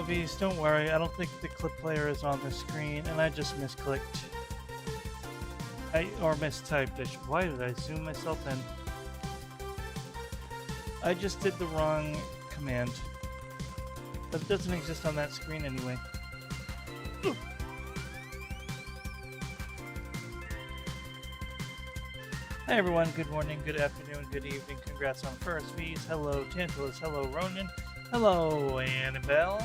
V's, don't worry. I don't think the clip player is on the screen, and I just misclicked. Or mistyped it. Why did I zoom myself in? I just did the wrong command. But it doesn't exist on that screen anyway. Hi everyone, good morning, good afternoon, good evening. Congrats on first V's. Hello Tantalus, hello Ronan, hello Annabelle.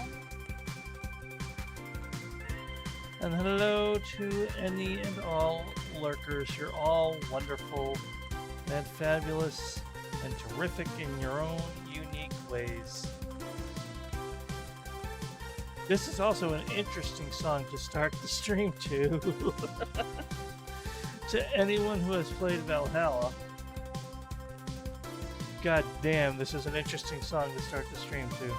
And hello to any and all lurkers. You're all wonderful and fabulous and terrific in your own unique ways. This is also an interesting song to start the stream to. To anyone who has played Valhalla. God damn, this is an interesting song to start the stream to.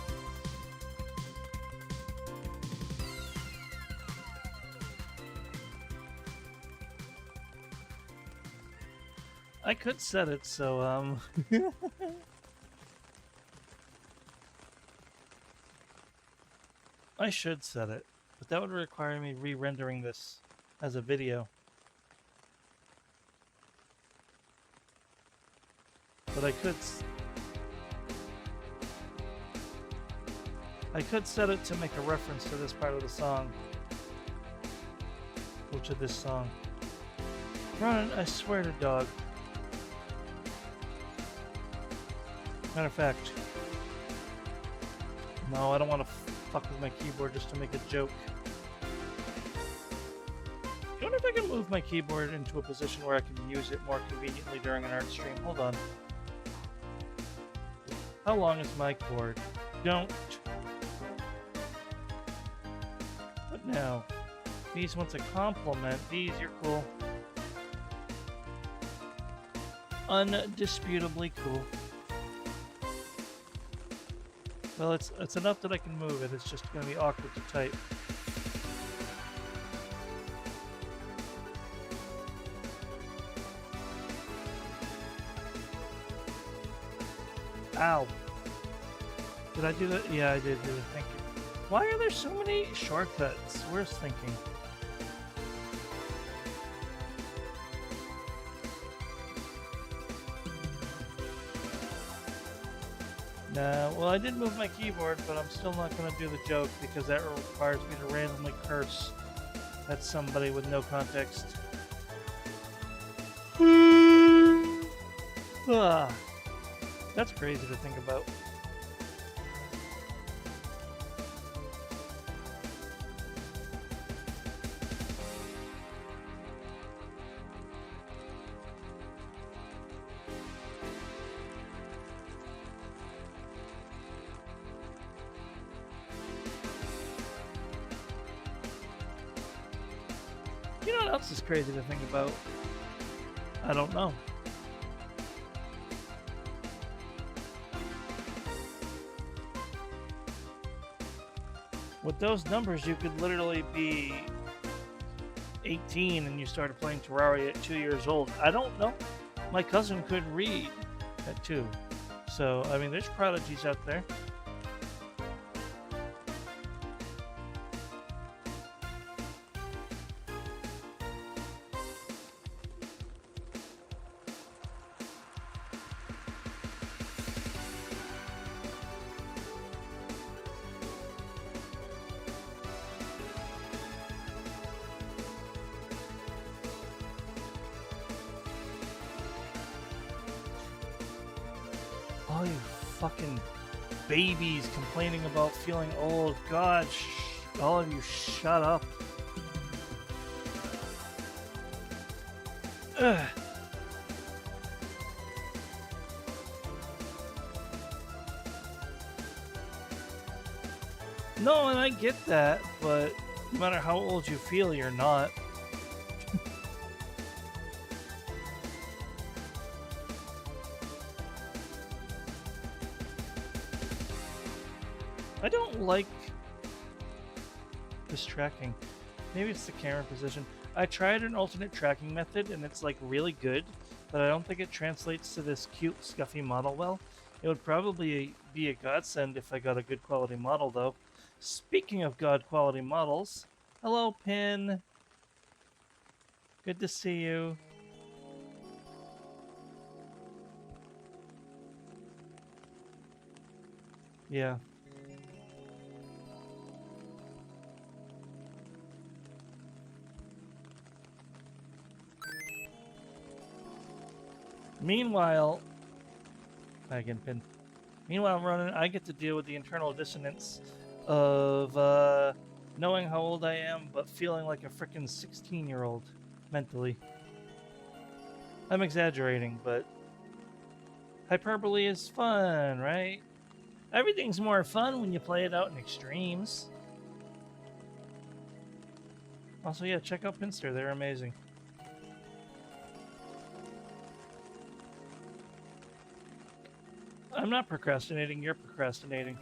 I could set it so, I should set it, but that would require me re-rendering this as a video. But I could set it to make a reference to this part of the song. Or to this song. Ronan, I swear to dog. Matter of fact. No, I don't want to fuck with my keyboard just to make a joke. I wonder if I can move my keyboard into a position where I can use it more conveniently during an art stream. Hold on. How long is my cord? Don't. But now, Bees wants a compliment. Bees, you're cool. Undisputably cool. Well, it's enough that I can move it. It's just going to be awkward to type. Ow. Did I do that? Yeah, I did do it. Thank you. Why are there so many shortcuts? Where's thinking? Nah, well, I did move my keyboard, but I'm still not going to do the joke because that requires me to randomly curse at somebody with no context. Ah. That's crazy to think about. You know what else is crazy to think about? I don't know. With those numbers, you could literally be 18 and you started playing Terraria at 2 years old. I don't know. My cousin could read at 2. So, I mean, there's prodigies out there. All you fucking babies complaining about feeling old. God, all of you shut up. Ugh. No, and I get that, but no matter how old you feel, you're not. I don't like this tracking. Maybe it's the camera position. I tried an alternate tracking method and it's like really good, but I don't think it translates to this cute, scuffy model well. It would probably be a godsend if I got a good quality model though. Speaking of God quality models, hello, Pin. Good to see you. Yeah. Meanwhile, again, Pin. Meanwhile, Ronan, I get to deal with the internal dissonance of knowing how old I am, but feeling like a freaking 16-year-old mentally. I'm exaggerating, but hyperbole is fun, right? Everything's more fun when you play it out in extremes. Also, yeah, check out Pinster. They're amazing. I'm not procrastinating. You're procrastinating.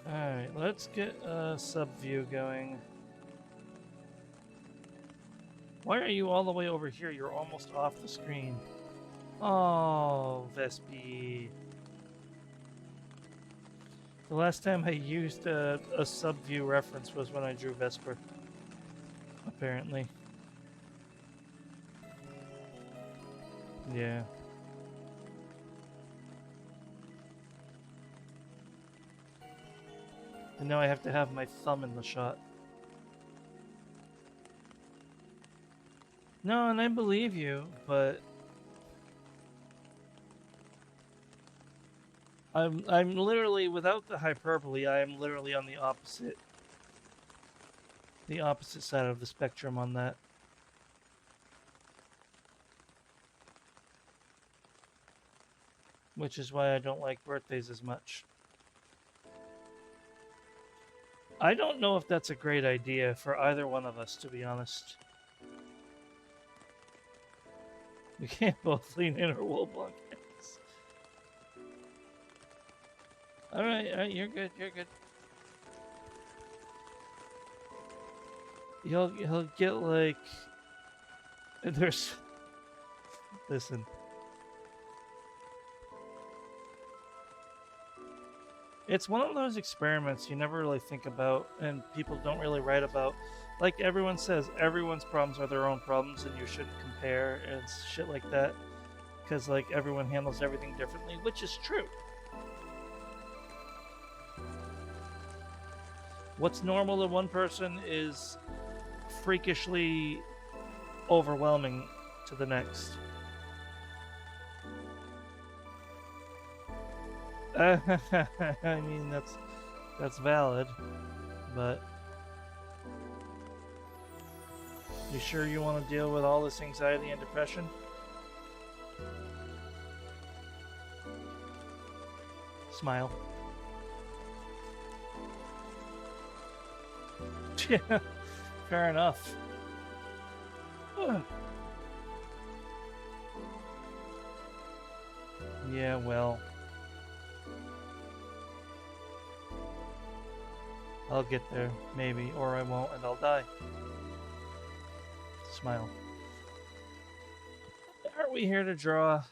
Alright, let's get a sub view going. Why are you all the way over here? You're almost off the screen. Oh, Vespi. The last time I used a sub view reference was when I drew Vesper. Apparently. Yeah. And now I have to have my thumb in the shot. No, and I believe you, but I'm literally, without the hyperbole, I am literally on the opposite side of the spectrum on that. Which is why I don't like birthdays as much. I don't know if that's a great idea for either one of us, to be honest. We can't both lean in or wool blankets. Alright, you're good, you're good. He'll get like... There's... Listen. It's one of those experiments you never really think about and people don't really write about. Like everyone says, everyone's problems are their own problems and you shouldn't compare and shit like that. Because like everyone handles everything differently, which is true. What's normal to one person is freakishly overwhelming to the next. I mean, that's valid, but you sure you want to deal with all this anxiety and depression? Smile. Yeah, fair enough. Yeah, well, I'll get there, maybe, or I won't, and I'll die. Smile. Aren't we here to draw?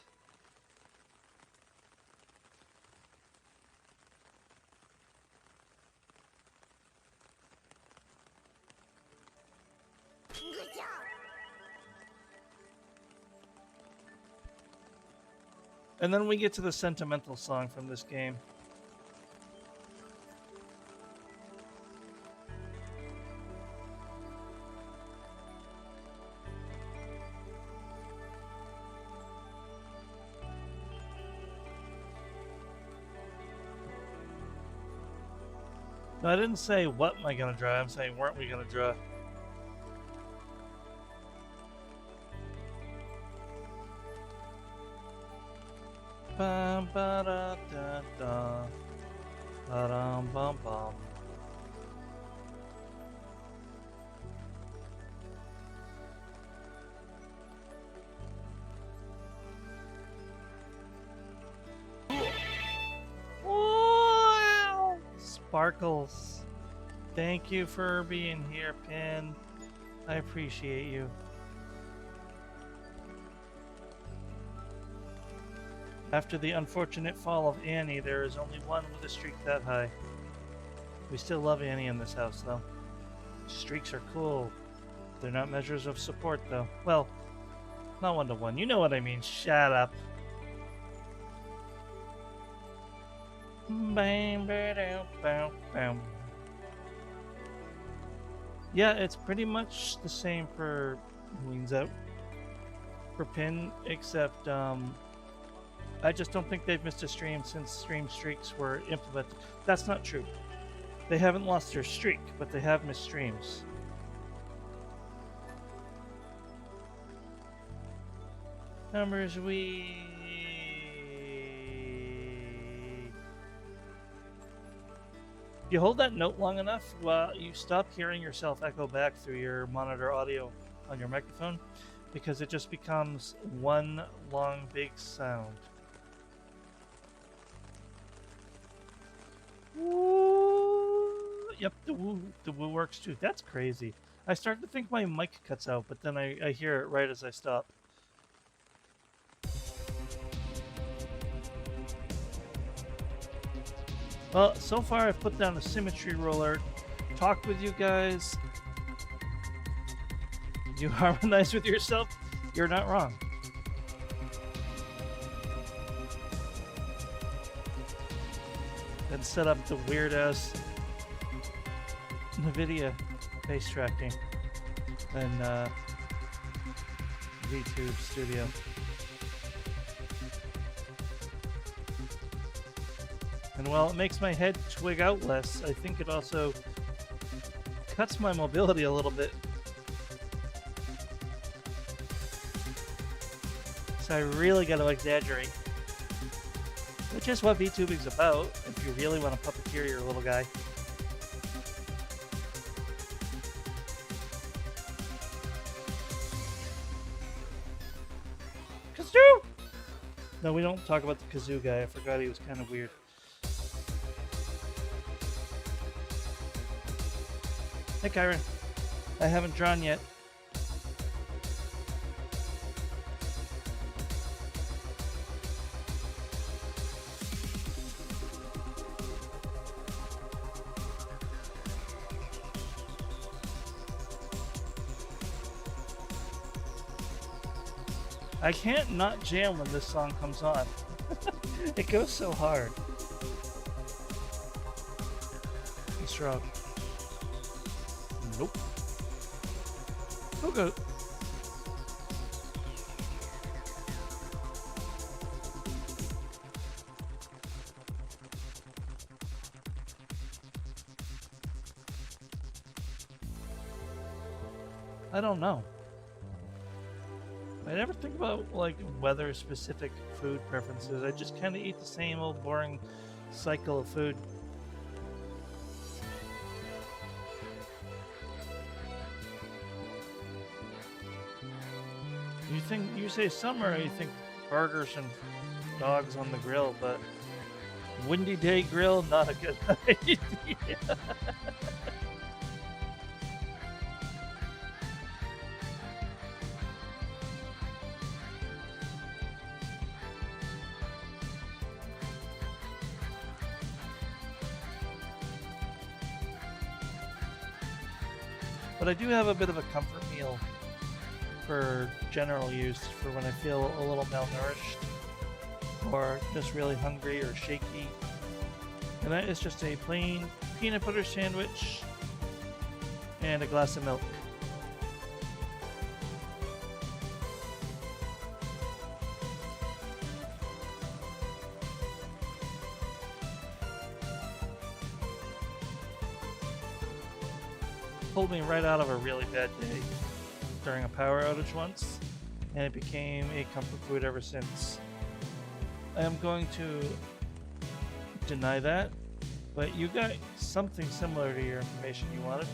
Good job. And then we get to the sentimental song from this game. No, I didn't say what am I gonna draw. I'm saying weren't we gonna draw? Bum ba da da da, ba dum bum bum. Wow! Sparkles. Thank you for being here, Pin. I appreciate you. After the unfortunate fall of Annie, there is only one with a streak that high. We still love Annie in this house, though. Streaks are cool. They're not measures of support, though. Well, not one-to-one. You know what I mean. Shut up. Yeah, it's pretty much the same for Leans Out. For Pin, except I just don't think they've missed a stream since stream streaks were implemented. That's not true. They haven't lost their streak, but they have missed streams. Numbers we... If you hold that note long enough, well, you stop hearing yourself echo back through your monitor audio on your microphone, because it just becomes one long big sound. Woo! Yep, the woo works too. That's crazy. I start to think my mic cuts out, but then I hear it right as I stop. Well, so far I've put down a symmetry roller, talked with you guys. You harmonize with yourself? You're not wrong. Then set up the weird-ass NVIDIA face tracking and VTube Studio. And while it makes my head twig out less, I think it also cuts my mobility a little bit. So I really got to exaggerate. Which is what VTubing's about, if you really want to puppeteer your little guy. Kazoo! No, we don't talk about the Kazoo guy. I forgot he was kind of weird. Hey, Kyron. I haven't drawn yet. I can't not jam when this song comes on. It goes so hard. Shrug. Nope. Okay. I don't know. I never think about like weather-specific food preferences. I just kind of eat the same old boring cycle of food. You say summer, you think burgers and dogs on the grill, but windy day grill, not a good idea. But I do have a bit of a comfort meal for general use for when I feel a little malnourished or just really hungry or shaky. And that is just a plain peanut butter sandwich and a glass of milk. Pulled me right out of a really bad day during a power outage once, and it became a comfort food ever since. I am going to deny that, but you got something similar to your information you wanted,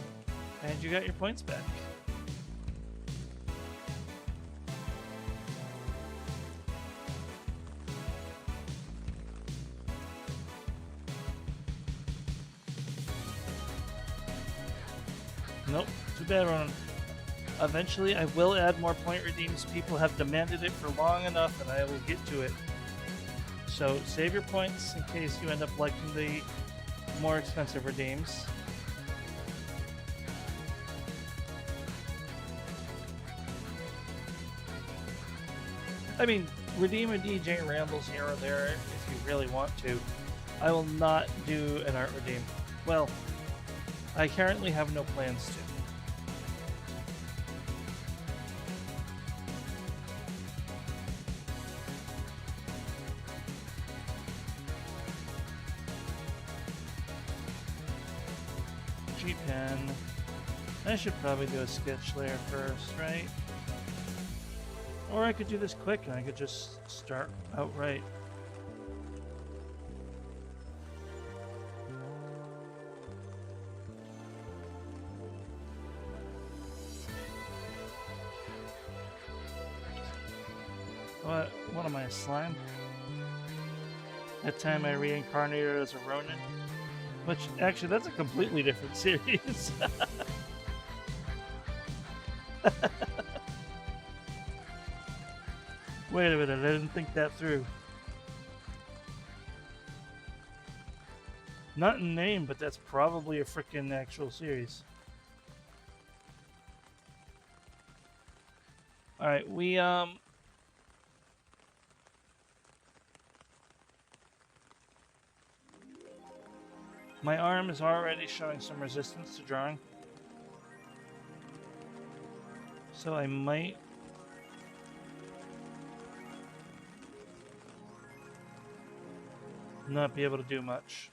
and you got your points back. Nope, too bad, Ronan. Eventually, I will add more point redeems. People have demanded it for long enough, and I will get to it. So save your points in case you end up liking the more expensive redeems. I mean, redeem a DJ Rambles here or there if you really want to. I will not do an art redeem. Well, I currently have no plans to. G-Pen. I should probably do a sketch layer first, right? Or I could do this quick and I could just start outright. What am I, a slime? That time I reincarnated as a Ronin. Which, actually, that's a completely different series. Wait a minute, I didn't think that through. Not in name, but that's probably a frickin' actual series. Alright, my arm is already showing some resistance to drawing. So I might not be able to do much.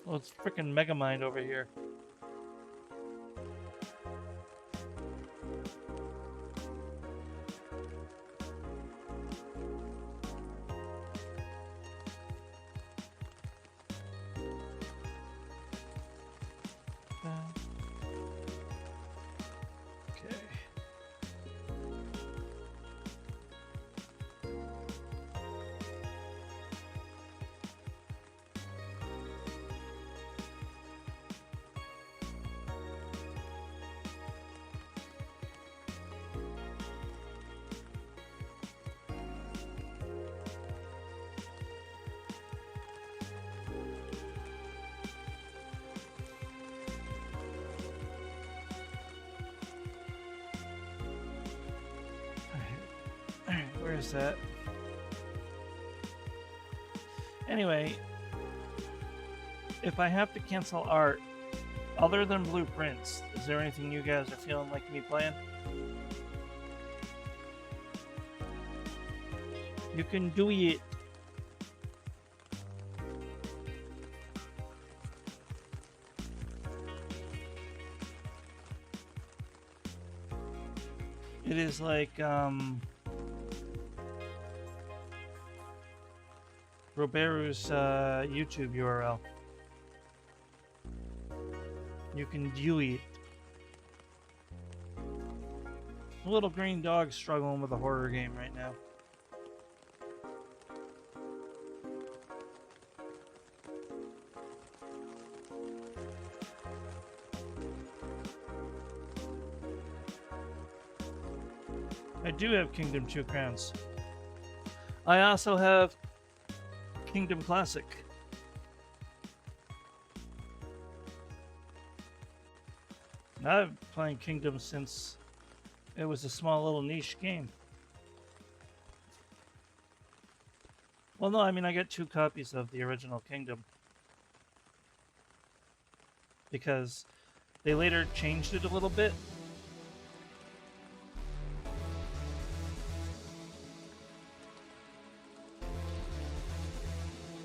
Well, it's frickin' Megamind over here. Where is that? Anyway, if I have to cancel art, other than blueprints, is there anything you guys are feeling like me playing? You can do it. It is like, Roberu's YouTube URL. You can do it. A little green dog struggling with a horror game right now. I do have Kingdom 2 Crowns. I also have Kingdom Classic. I've been playing Kingdom since it was a small little niche game. Well, no, I mean, I got 2 copies of the original Kingdom. Because they later changed it a little bit.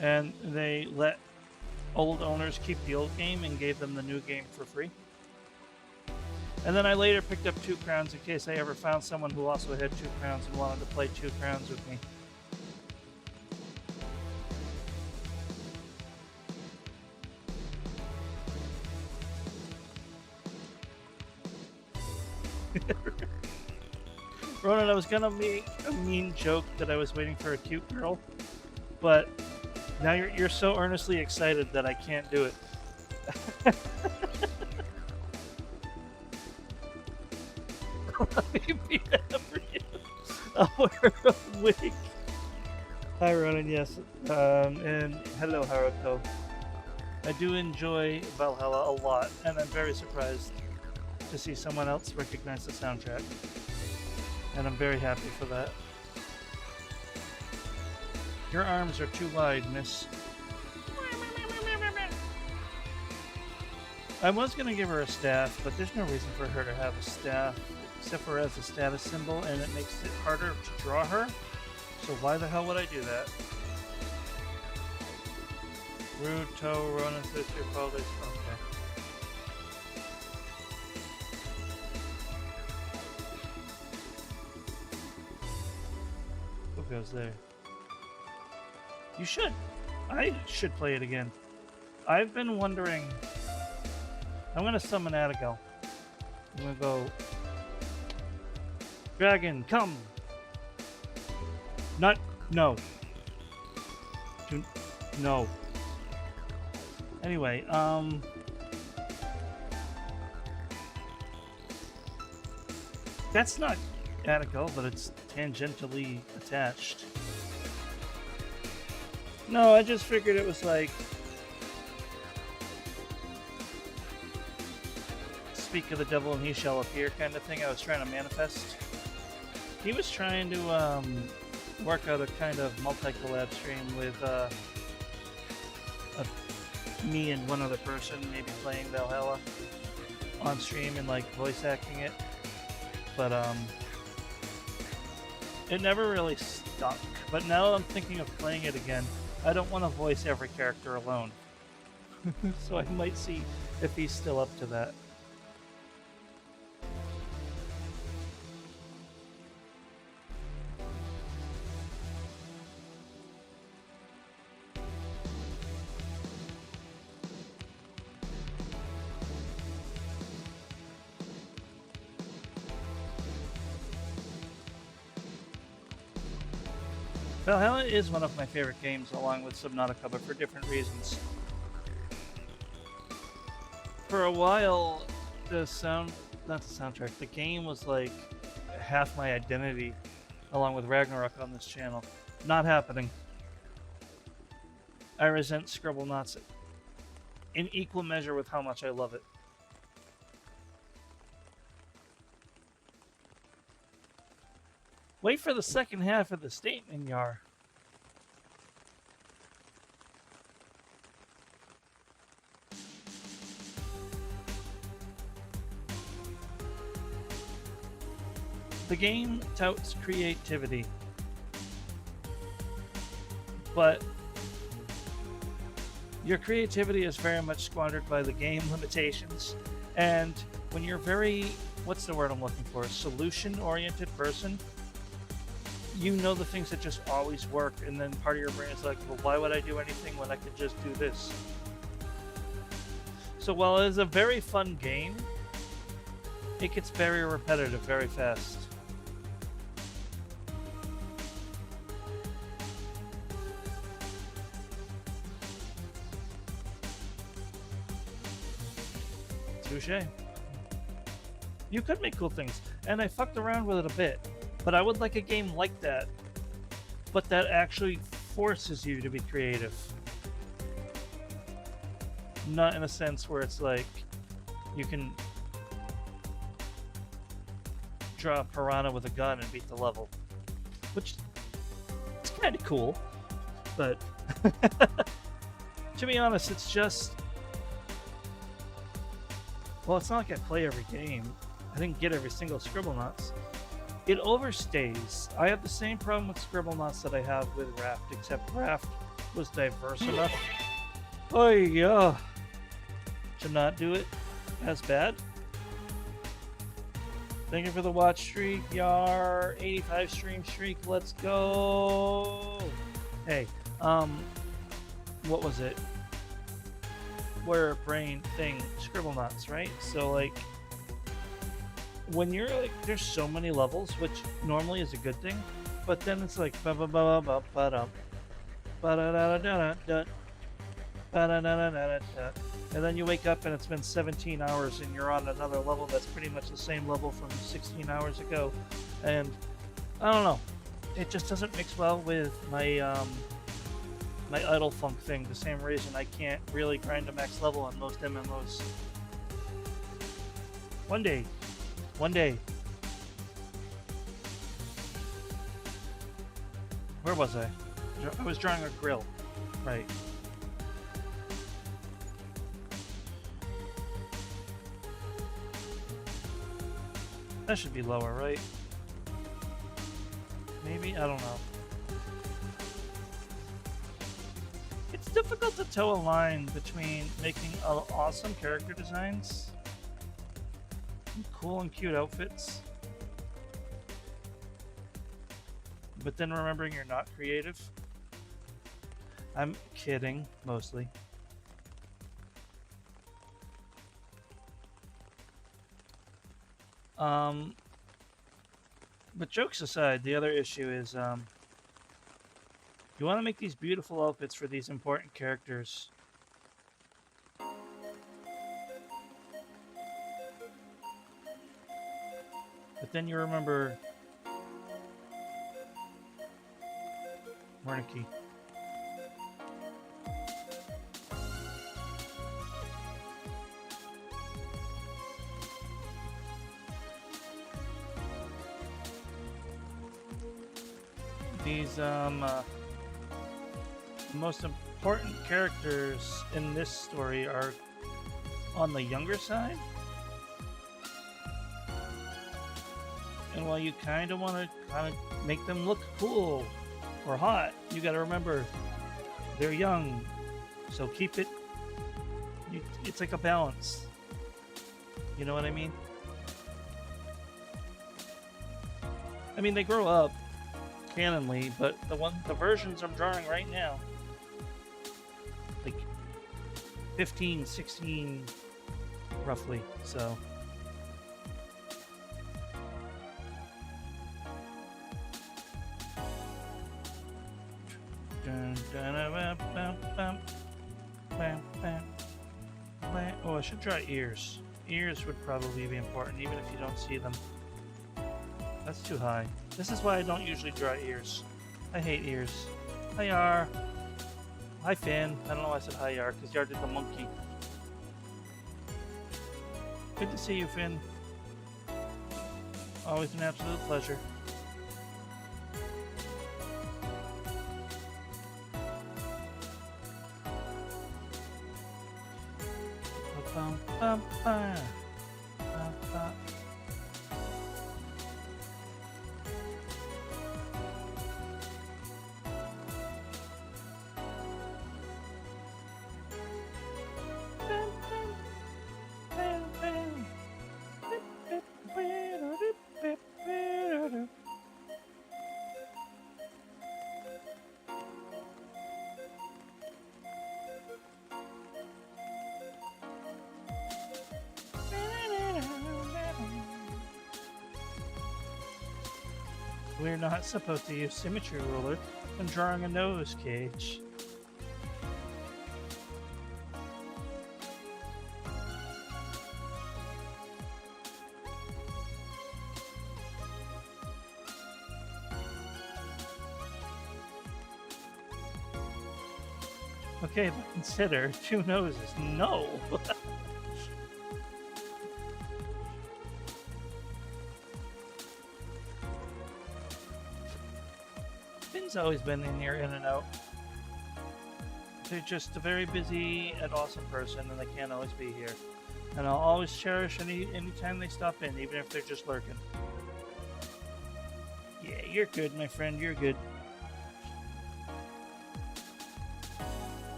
And they let old owners keep the old game and gave them the new game for free. And then I later picked up 2 Crowns in case I ever found someone who also had 2 Crowns and wanted to play 2 Crowns with me. Ronan, I was gonna make a mean joke that I was waiting for a cute girl, but now you're so earnestly excited that I can't do it. Let me be that for you. I'll wear a wig. Hi, Ronan. Yes. And hello, Haruko. I do enjoy Valhalla a lot, and I'm very surprised to see someone else recognize the soundtrack. And I'm very happy for that. Your arms are too wide, miss. I was going to give her a staff, but there's no reason for her to have a staff, except for as a status symbol, and it makes it harder to draw her. So why the hell would I do that? Rude toe, Ronan says your fault is okay. Who goes there? You should. I should play it again. I've been wondering. I'm gonna summon Atagal. I'm gonna go. Dragon, come! Not. No. No. Anyway, that's not Atagal, but it's tangentially attached. No, I just figured it was like speak of the devil and he shall appear kind of thing I was trying to manifest. He was trying to work out a kind of multi-collab stream with me and one other person, maybe playing Valhalla on stream and like voice acting it, but it never really stuck. But now I'm thinking of playing it again. I don't want to voice every character alone. So I might see if he's still up to that. Valhalla is one of my favorite games, along with Subnautica, but for different reasons. For a while, the soundtrack, the game was like half my identity, along with Ragnarok on this channel. Not happening. I resent Scribblenauts in equal measure with how much I love it. Wait for the second half of the statement, Yar. The game touts creativity, but your creativity is very much squandered by the game limitations, and when you're very, what's the word I'm looking for, solution-oriented person, you know the things that just always work, and then part of your brain is like, well, why would I do anything when I could just do this? So while it is a very fun game, it gets very repetitive very fast. Touché. You could make cool things, and I fucked around with it a bit. But I would like a game like that, but that actually forces you to be creative. Not in a sense where it's like you can draw a piranha with a gun and beat the level, which is kind of cool, but to be honest, it's just, well, it's not like I play every game. I didn't get every single Scribblenauts. It overstays. I have the same problem with Scribblenauts that I have with Raft, except Raft was diverse enough. Oh yeah, to not do it as bad. Thank you for the watch streak, Yar. 85 stream streak. Let's go. Hey, what was it? Where brain thing Scribblenauts, right? So like, when you're like, there's so many levels, which normally is a good thing, but then it's like ba ba ba ba ba da ba da da da da da ba da da da da da. And then you wake up and it's been 17 hours and you're on another level that's pretty much the same level from 16 hours ago. And I don't know. It just doesn't mix well with my idle funk thing. The same reason I can't really grind a max level on most MMOs. One day. One day. Where was I? I was drawing a grill. Right. That should be lower, right? Maybe? I don't know. It's difficult to toe a line between making awesome character designs and cool and cute outfits, but then remembering you're not creative. I'm kidding, mostly. But jokes aside, the other issue is you want to make these beautiful outfits for these important characters. But then you remember Wernicke. These most important characters in this story are on the younger side. And while you kind of want to make them look cool or hot, you got to remember they're young. So keep it, it's like a balance. You know what I mean? I mean, they grow up canonly, but the versions I'm drawing right now, like 15, 16 roughly, so oh, I should draw ears. Ears would probably be important even if you don't see them. That's too high. This is why I don't usually draw ears. I hate ears. Hi, Yar. Hi, Finn. I don't know why I said hi, Yar, because Yar did the monkey. Good to see you, Finn. Always an absolute pleasure. We're not supposed to use symmetry ruler when drawing a nose cage. Okay, but consider 2 noses. No! Finn's always been in here, in and out. They're just a very busy and awesome person, and they can't always be here. And I'll always cherish any time they stop in, even if they're just lurking. Yeah, you're good, my friend. You're good.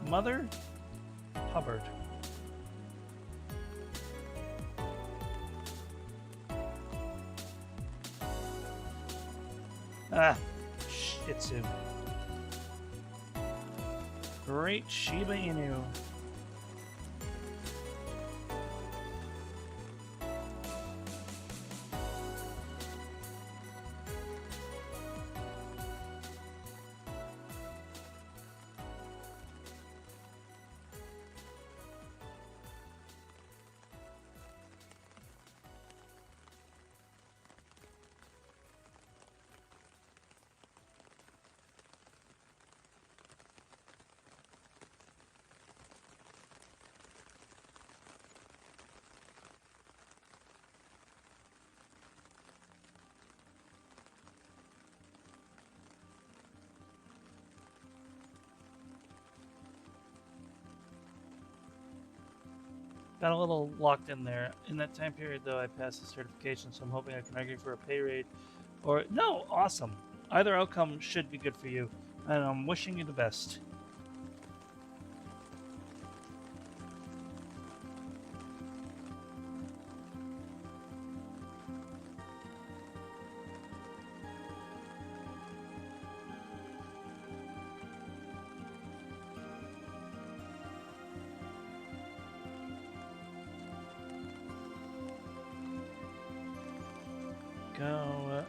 Mother Hubbard. Ah, Shih Tzu. Great Shiba Inu. Got a little locked in there. In that time period, though, I passed the certification, so I'm hoping I can argue for a pay raise. Or, no, awesome. Either outcome should be good for you, and I'm wishing you the best. Go.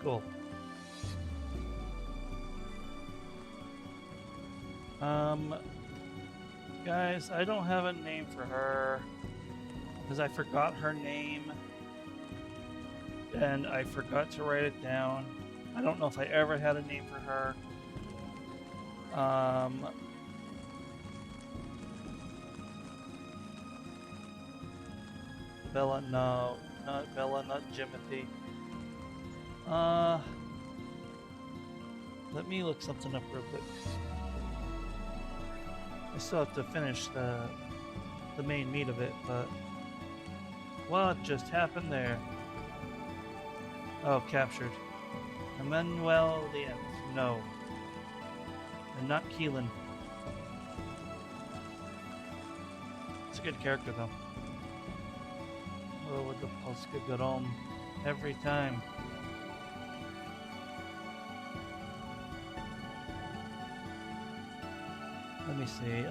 Cool. Guys, I don't have a name for her because I forgot her name and I forgot to write it down. I don't know if I ever had a name for her. Bella, no, not Bella, not Jimothy. Let me look something up real quick. I still have to finish the main meat of it, but what just happened there? Oh, captured. Emmanuel the Nth. No. And not Keelan. It's a good character though. Oh, with the Polska Grom every time. Let me see.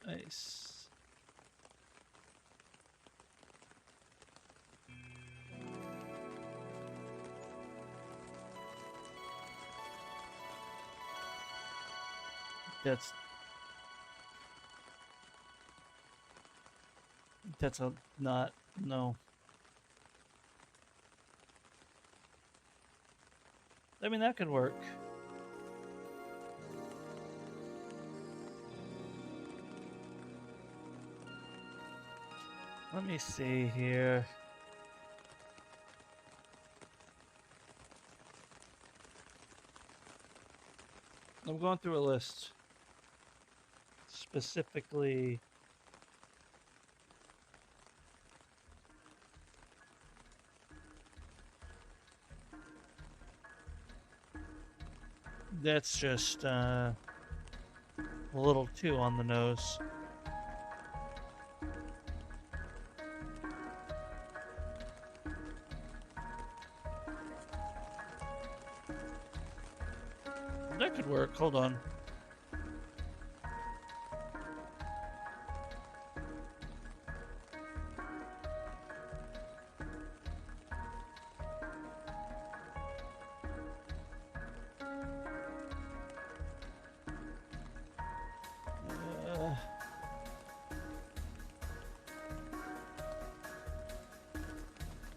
Nice. That's a not no. I mean that could work. Let me see here. I'm going through a list. Specifically, that's just a little too on the nose. That could work. Hold on.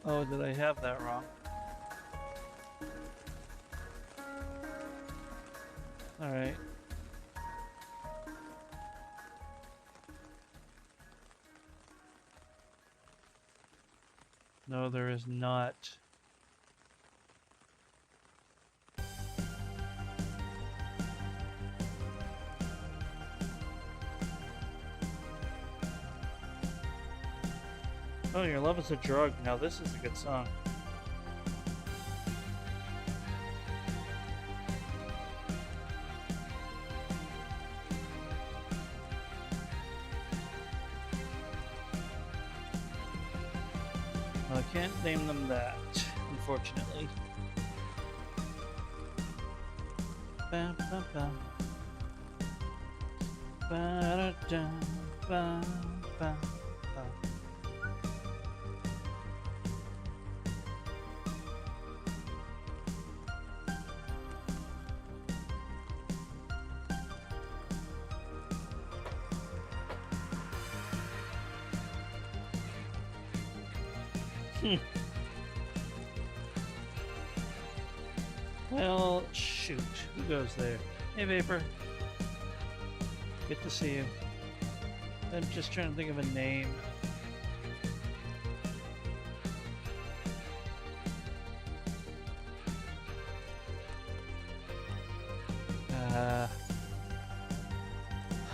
Oh, did I have that wrong? All right. No, there is not. Oh, your love is a drug. Now this is a good song. Well, I can't name them that, unfortunately. Bam, bam, bam. Ba-da-da, bam, bam, bam. Well, shoot. Who goes there? Hey, Vapor. Good to see you. I'm just trying to think of a name.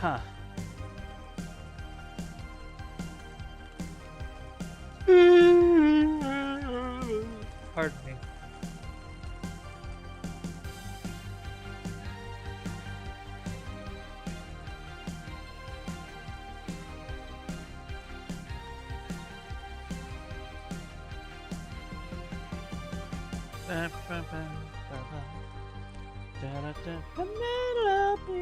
Huh. Pardon me. Penelope.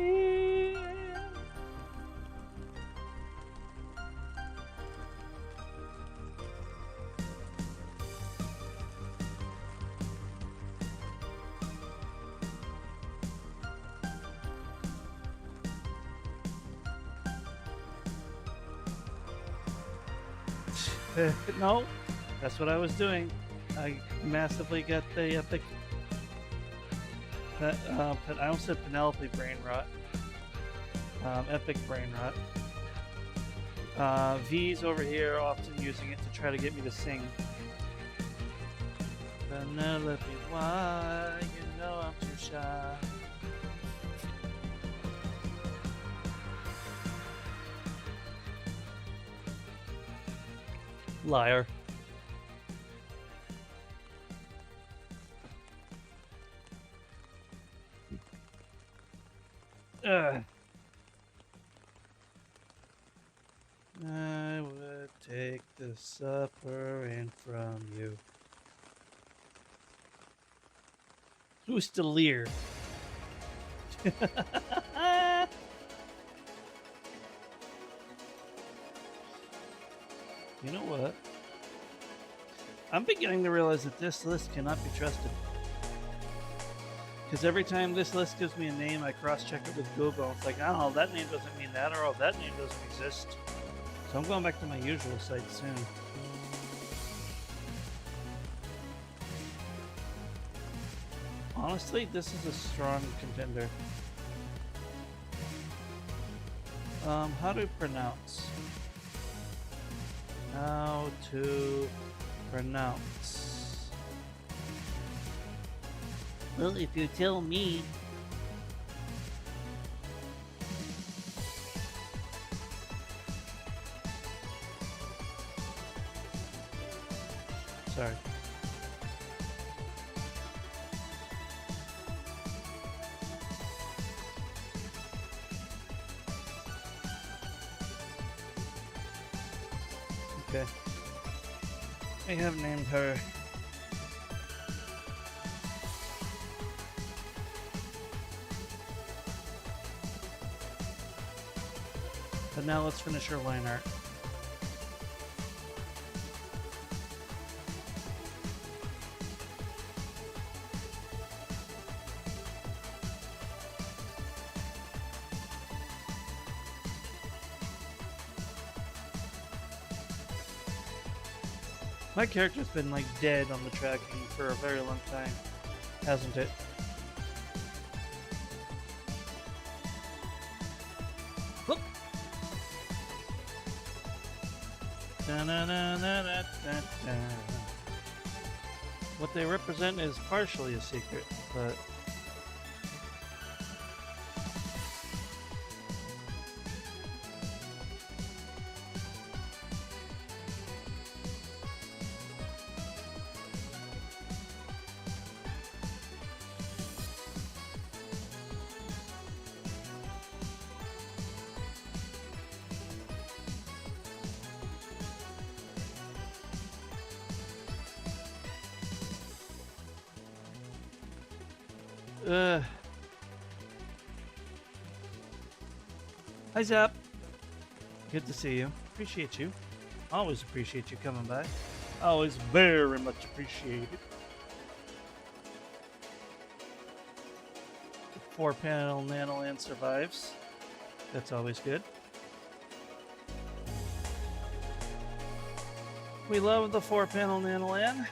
No, that's what I was doing. I massively got the epic. I almost said Penelope brain rot. Epic brain rot. V's over here, often using it to try to get me to sing. Penelope, why you know I'm too shy. Liar. I would take the supper in from you. Who's the leer? You know what? I'm beginning to realize that this list cannot be trusted. Because every time this list gives me a name, I cross-check it with Google. It's like, oh, that name doesn't mean that, or oh, that name doesn't exist. So I'm going back to my usual site soon. Honestly, this is a strong contender. How to pronounce? How to pronounce? Well, if you tell me. Sorry. Okay. I have named her. But now let's finish her line art. My character's been like dead on the tracking for a very long time, hasn't it? Whoop. What they represent is partially a secret, but hi Zap. Good to see you. Appreciate you. Always appreciate you coming by. Always very much appreciated. The 4-panel Nanoland survives. That's always good. We love the 4-panel Nanoland.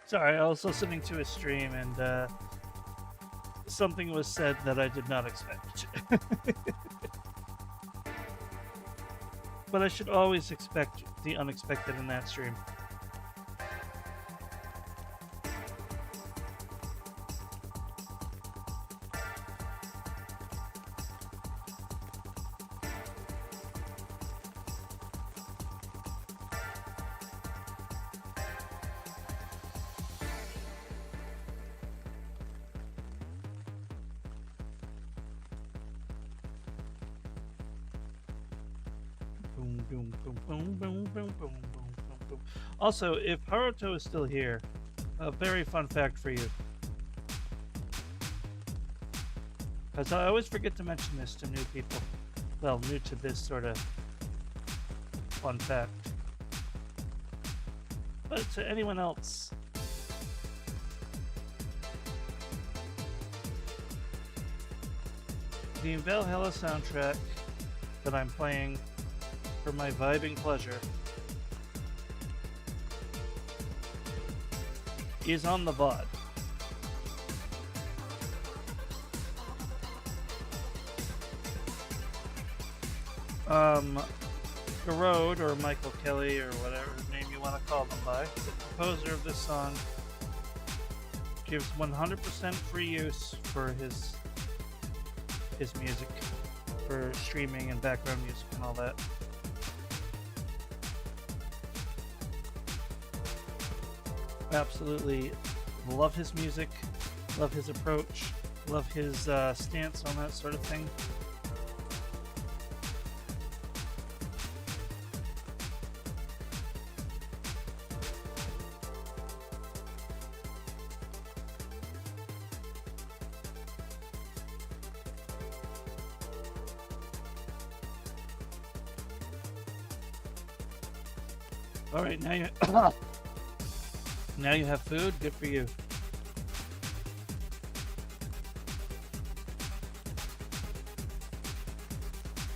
Sorry, I was listening to a stream and something was said that I did not expect. But I should always expect the unexpected in that stream. Also, if Haruto is still here, a very fun fact for you. Because I always forget to mention this to new people. Well, new to this sort of fun fact. But to anyone else, the Valhalla soundtrack that I'm playing for my vibing pleasure is on the VOD. Garode, or Michael Kelly, or whatever name you want to call them by, the composer of this song, gives 100% free use for his music, for streaming and background music and all that. Absolutely love his music, love his approach, love his stance on that sort of thing. All right, now you now you have food. Good for you.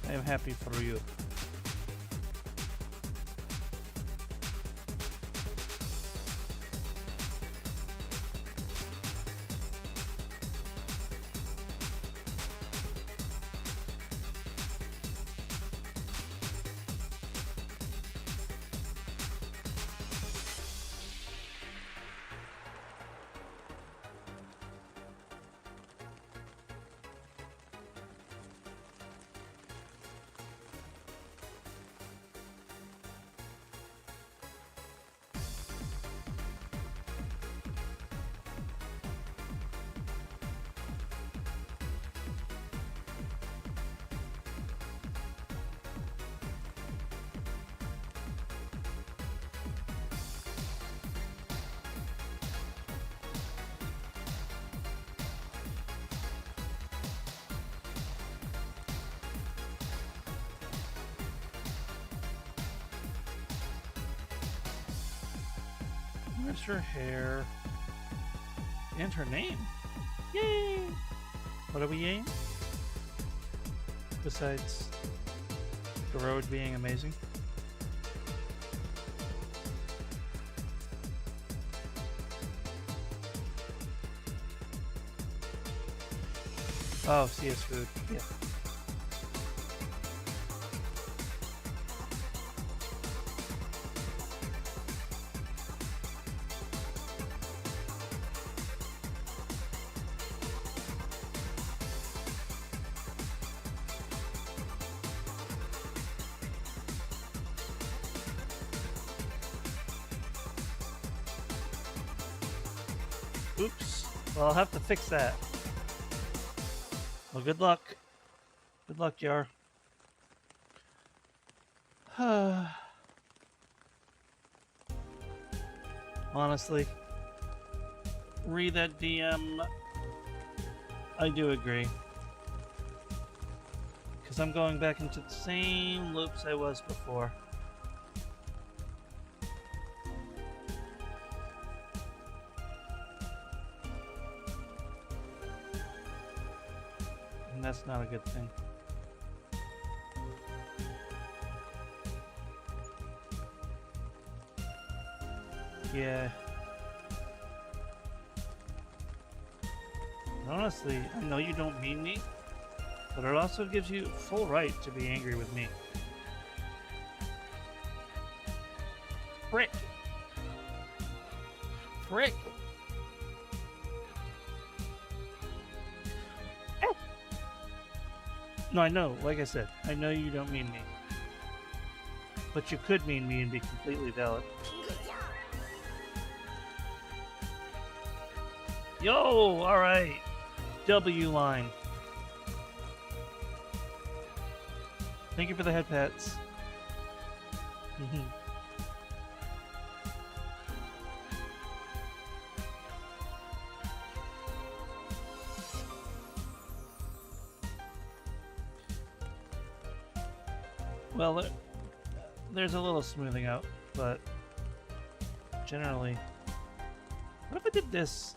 I am happy for you. Where's her hair? And her name. Yay! What are we yaying? Besides the road being amazing. Oh, CS food. Yeah. Oops. Well, I'll have to fix that. Well, good luck. Good luck, Yar. Honestly, read that DM. I do agree. Because I'm going back into the same loops I was before. And that's not a good thing. Yeah. Honestly, I know you don't mean me, but it also gives you full right to be angry with me. Frick! Frick! Ow! No, I know. Like I said, I know you don't mean me. But you could mean me and be completely valid. Yo! Alright. W line. Thank you for the head pats. Well, there's a little smoothing out, but generally... What if I did this?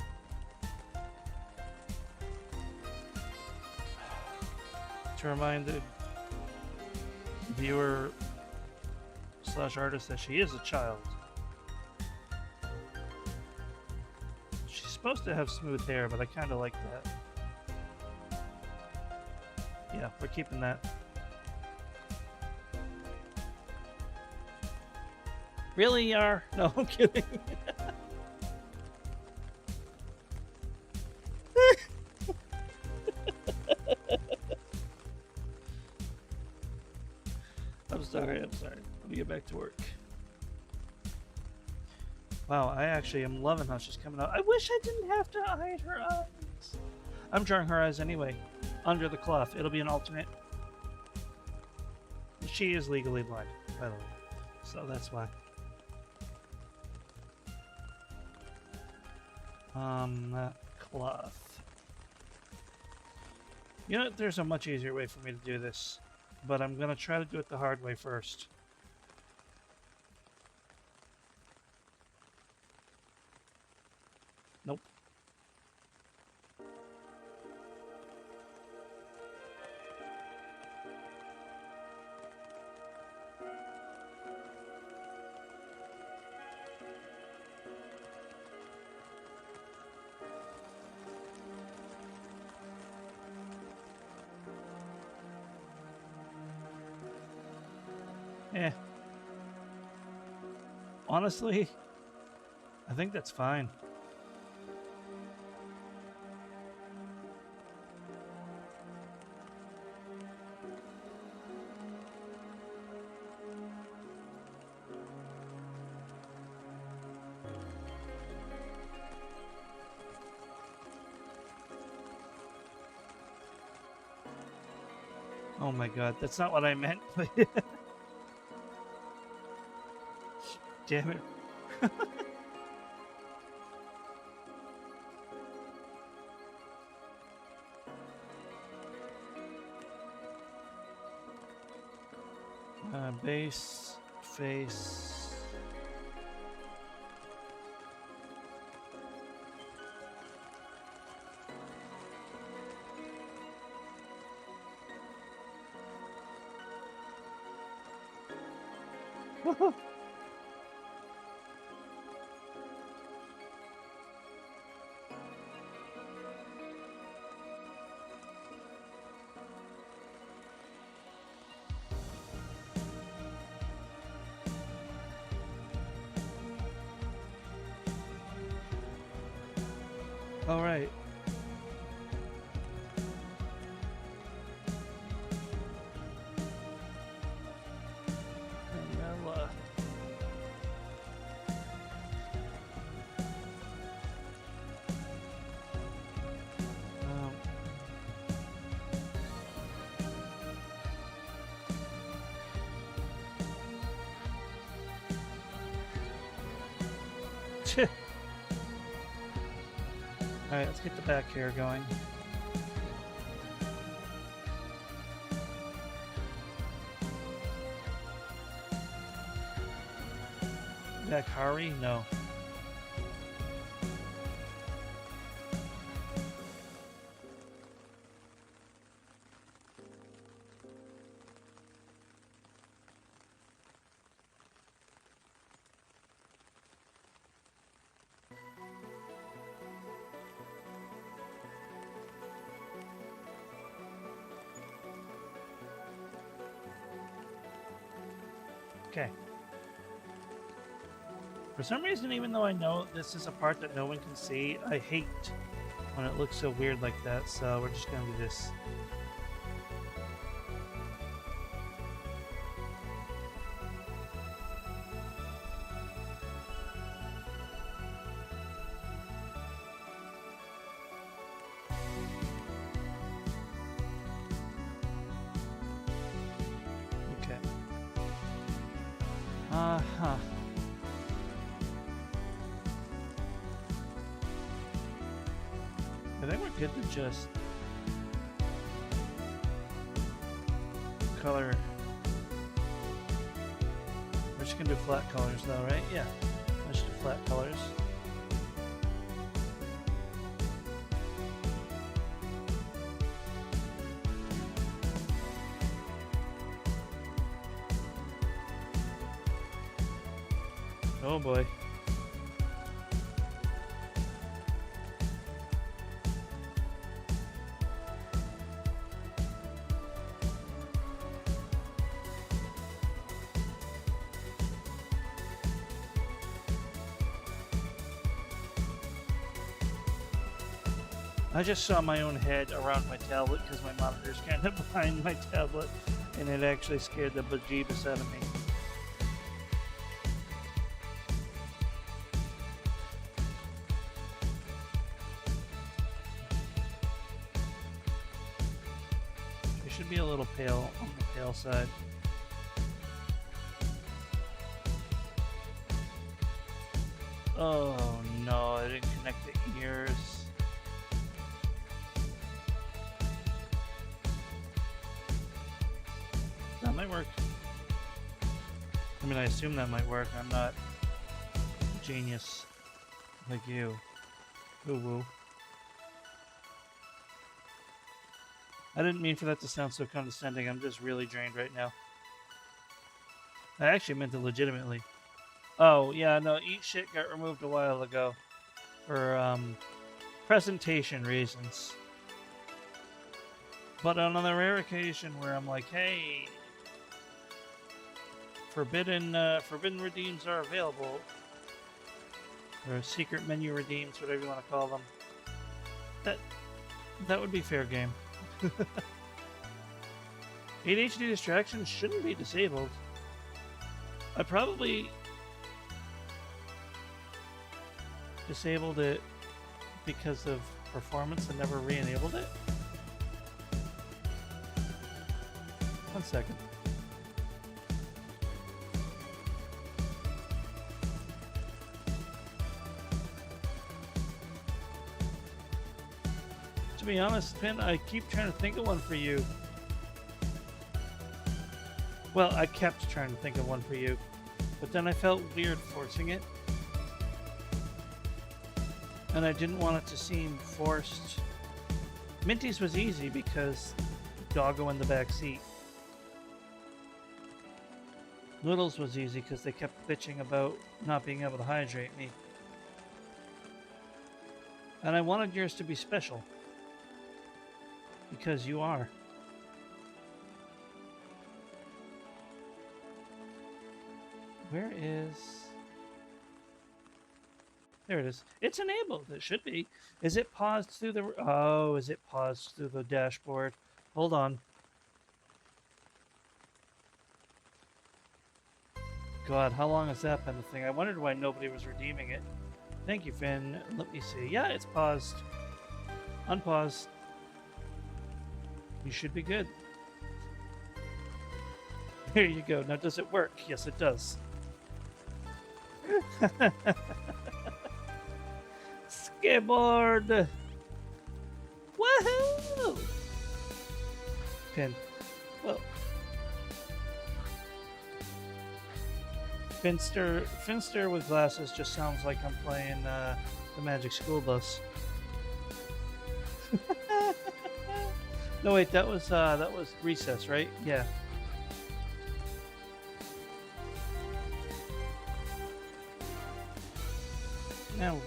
To remind the viewer / artist that she is a child. She's supposed to have smooth hair, but I kind of like that. Yeah, we're keeping that. Really, Yar? No, I'm kidding. I'm sorry. Let me get back to work. Wow, I actually am loving how she's coming out. I wish I didn't have to hide her eyes. I'm drawing her eyes anyway, under the cloth. It'll be an alternate. She is legally blind, by the way, so that's why. That cloth. You know, there's a much easier way for me to do this, but I'm gonna try to do it the hard way first. Nope. Eh. Honestly, I think that's fine. Oh my god, that's not what I meant. Damn it. Base, face. All right. Vanilla. Alright, let's get the back hair going. Bakari? No. Okay. For some reason, even though I know this is a part that no one can see, I hate when it looks so weird like that, so we're just gonna do this. Okay. Uh-huh. I think we're good to just color. We're just gonna do flat colors though, right? Yeah. Let's do flat colors. Oh boy. I just saw my own head around my tablet because my monitor's kind of behind my tablet, and it actually scared the bejeebus out of me. It should be a little pale on the pale side. Oh no, I didn't connect the ears. That might work. I mean, I assume that might work. I'm not a genius like you. Ooh woo. I didn't mean for that to sound so condescending. I'm just really drained right now. I actually meant it legitimately. Oh, yeah, no, Eat Shit got removed a while ago for presentation reasons. But on the rare occasion where I'm like, hey, forbidden redeems are available, or secret menu redeems, whatever you want to call them, that would be fair game. ADHD distractions shouldn't be disabled. I probably disabled it because of performance and never re-enabled it. 1 second. To be honest, Pin, I keep trying to think of one for you. Well, I kept trying to think of one for you, but then I felt weird forcing it. And I didn't want it to seem forced. Minty's was easy because doggo in the back seat. Noodles was easy because they kept bitching about not being able to hydrate me. And I wanted yours to be special. Because you are. Where is... There it is. It's enabled. It should be. Is it paused through the... Oh, is it paused through the dashboard? Hold on. God, how long has that been the thing? I wondered why nobody was redeeming it. Thank you, Finn. Let me see. Yeah, it's paused. Unpaused. You should be good. Here you go. Now, does it work? Yes, it does. Skateboard! Woohoo! Pin. Well. Finster with glasses just sounds like I'm playing the Magic School Bus. No wait, that was Recess, right? Yeah. Now.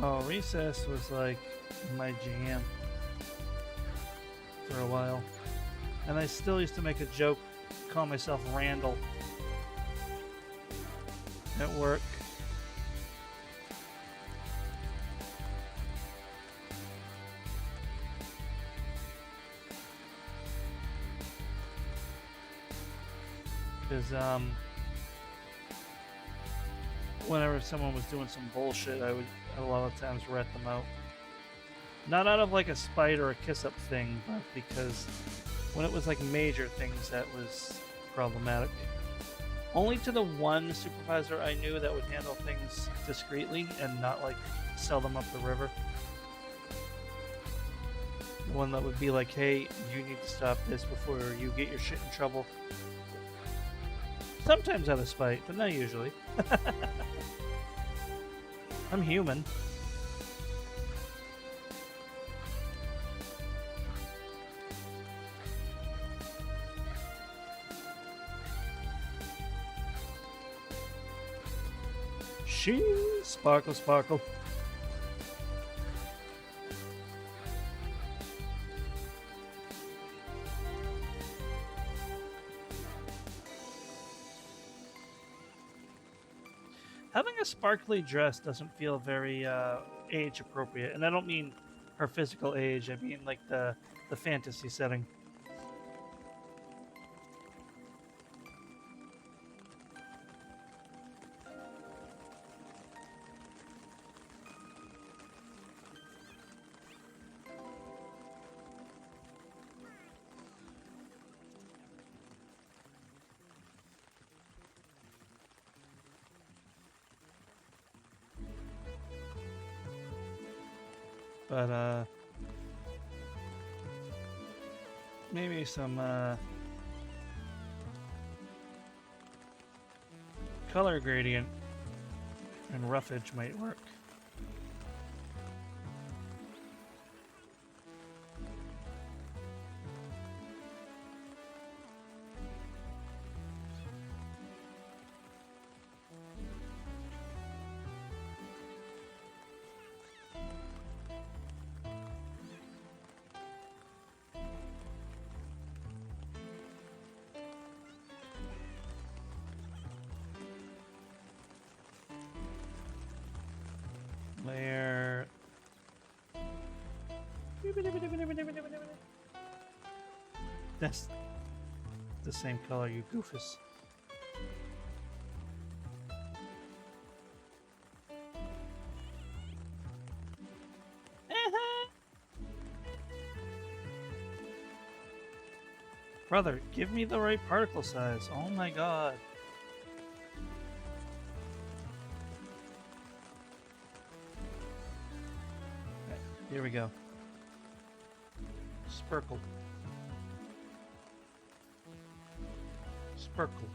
Oh, Recess was like my jam for a while. And I still used to make a joke, call myself Randall at work. Because whenever someone was doing some bullshit, I would a lot of times rat them out. Not out of like a spite or a kiss up thing, but because when it was like major things, that was problematic. Only to the one supervisor I knew that would handle things discreetly and not like sell them up the river. The one that would be like, hey, you need to stop this before you get your shit in trouble. Sometimes out of spite, but not usually. I'm human. She sparkle, sparkle. Having a sparkly dress doesn't feel very age appropriate, and I don't mean her physical age. I mean like the fantasy setting. But maybe some color gradient and roughage might work. Layer. That's the same color, you goofus. Brother, give me the right particle size. Oh my god. Okay, here we go. Sparkle. Sparkle.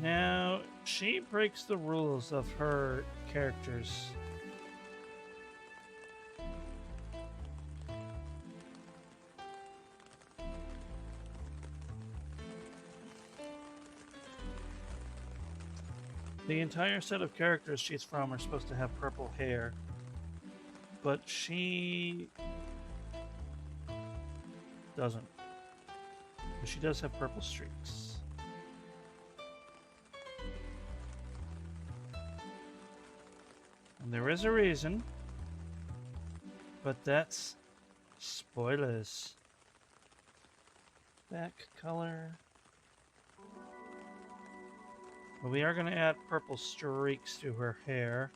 Now, she breaks the rules of her characters. The entire set of characters she's from are supposed to have purple hair, but she doesn't. But she does have purple streaks. And there is a reason, but that's spoilers. Back color. But we are going to add purple streaks to her hair.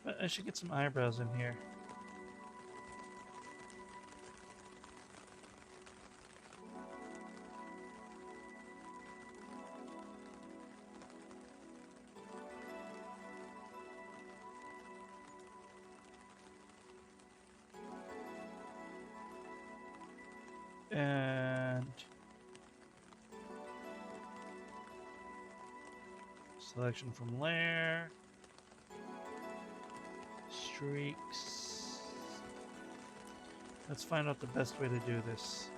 But I should get some eyebrows in here. And selection from layer, streaks. Let's find out the best way to do this.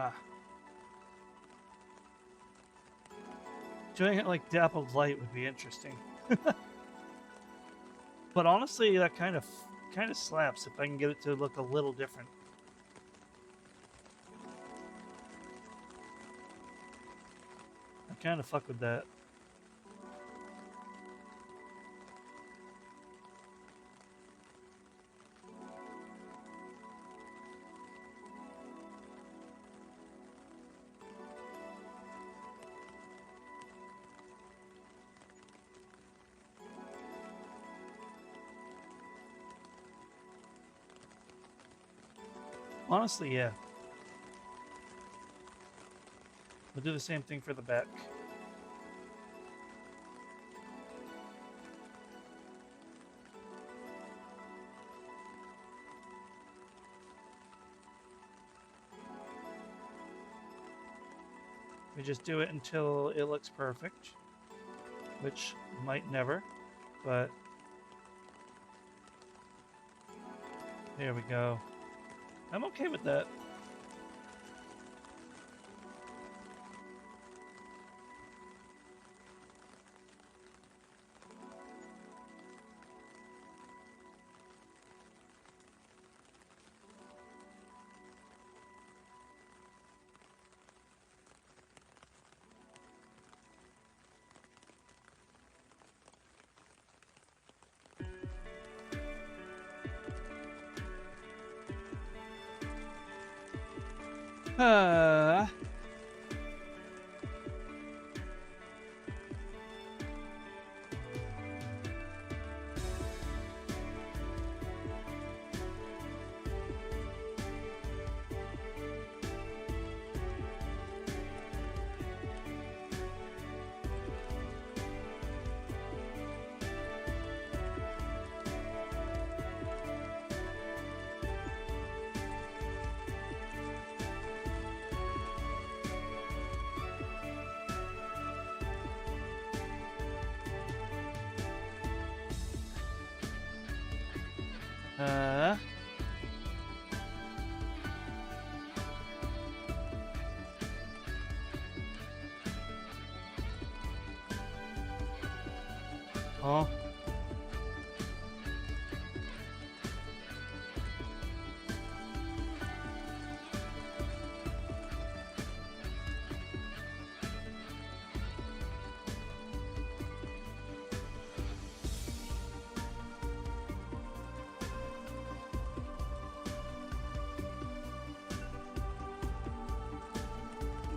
Ah. Doing it like Dappled Light would be interesting. But honestly, that kind of slaps if I can get it to look a little different. I kind of fuck with that. Honestly, yeah. We'll do the same thing for the back. We just do it until it looks perfect, which might never, but there we go. I'm okay with that. Uh, oh.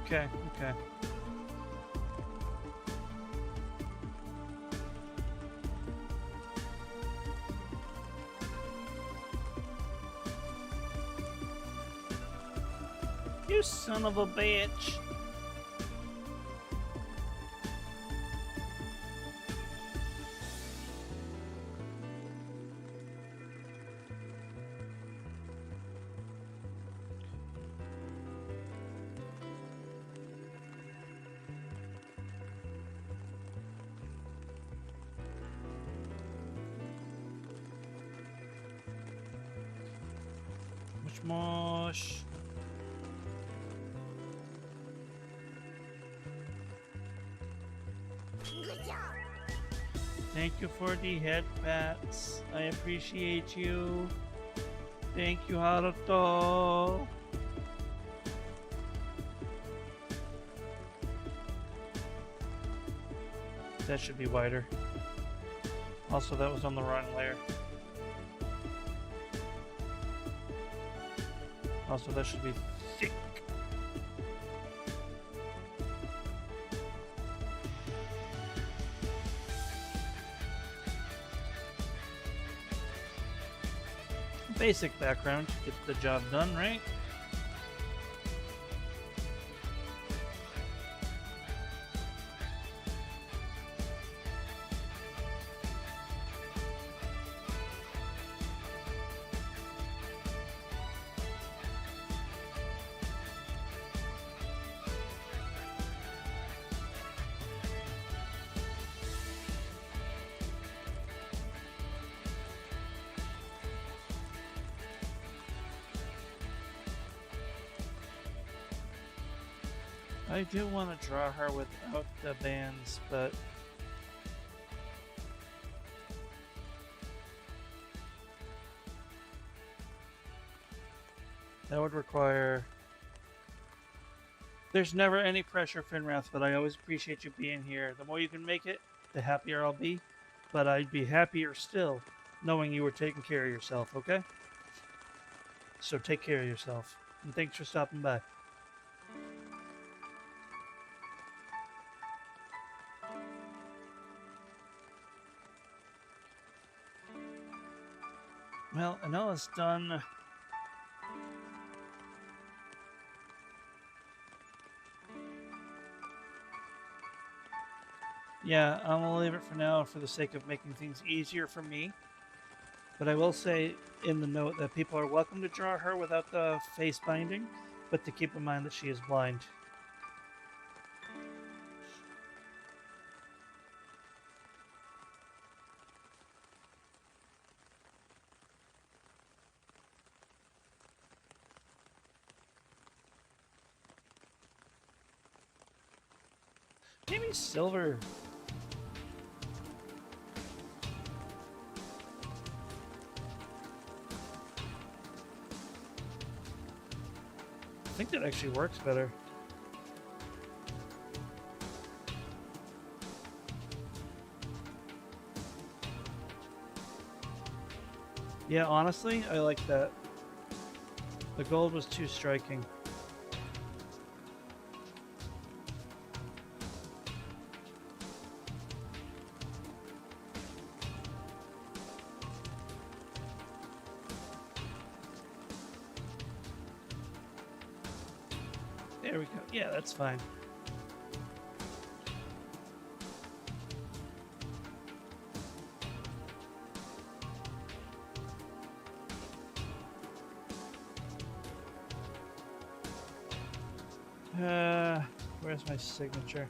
Okay, okay. You son of a bitch. Mush. Good job. Thank you for the head pats. I appreciate you. Thank you, Haruto. That should be wider. Also, that was on the wrong layer. Also, that should be thick. Basic background to get the job done, right? I do want to draw her without the bands, but that would require... There's never any pressure, Finrath, but I always appreciate you being here. The more you can make it, the happier I'll be. But I'd be happier still knowing you were taking care of yourself, okay? So take care of yourself. And thanks for stopping by. Well, Anella's done. Yeah, I'm gonna leave it for now for the sake of making things easier for me. But I will say in the note that people are welcome to draw her without the face binding, but to keep in mind that she is blind. Maybe silver. I think that actually works better. Yeah, honestly, I like that. The gold was too striking. There we go. Yeah, that's fine. Where's my signature?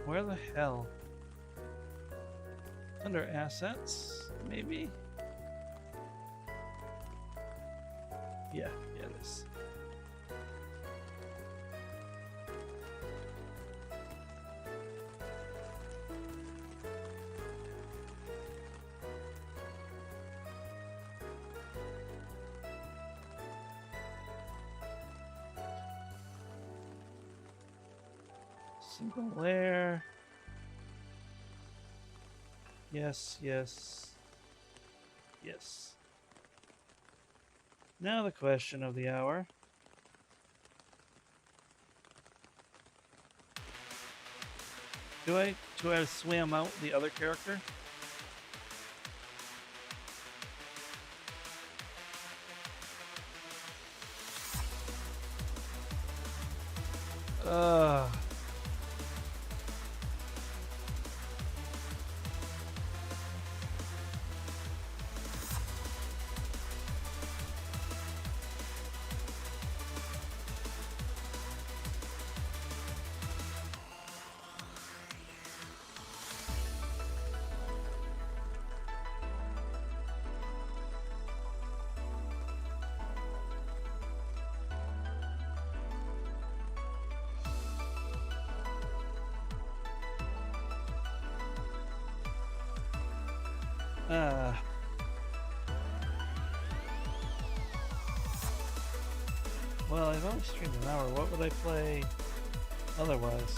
Where the hell? Under assets, maybe? Yeah, it is. Single layer. Yes, yes, yes. Now the question of the hour. Do I swim out the other character? Well, I've only streamed an hour. What would I play otherwise?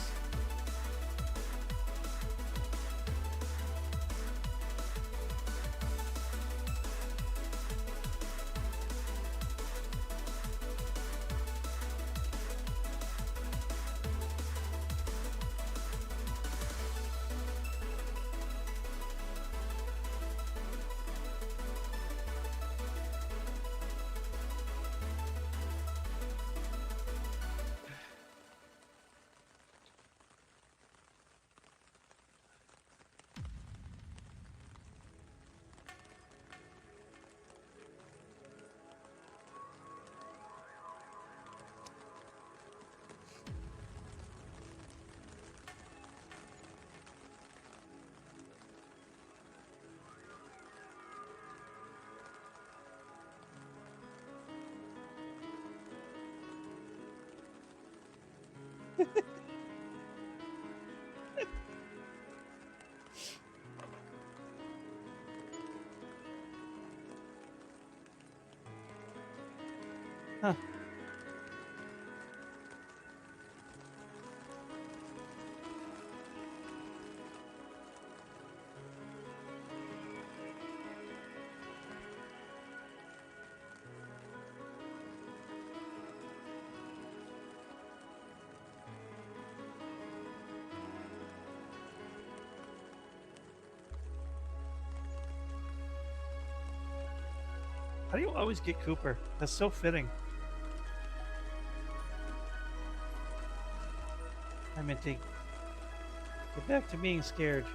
Huh. How do you always get Cooper? That's so fitting. Hi, Minty. Get back to being scared.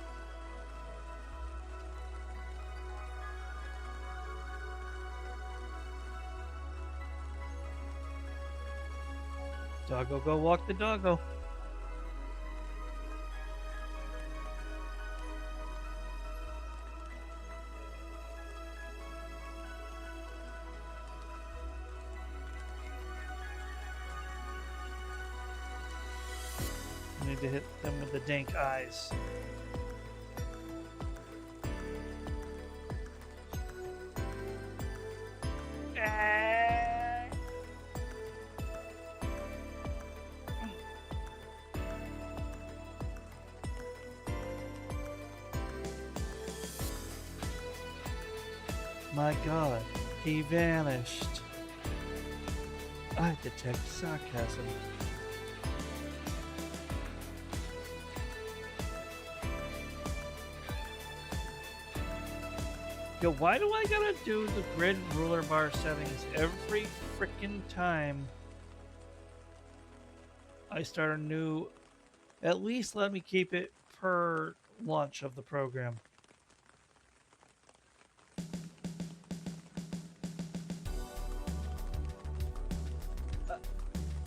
Doggo, go walk the doggo. I need to hit them with the dank eyes. My God, he vanished. I detect sarcasm. Yo, why do I gotta do the grid ruler bar settings every frickin' time I start a new? At least let me keep it per launch of the program.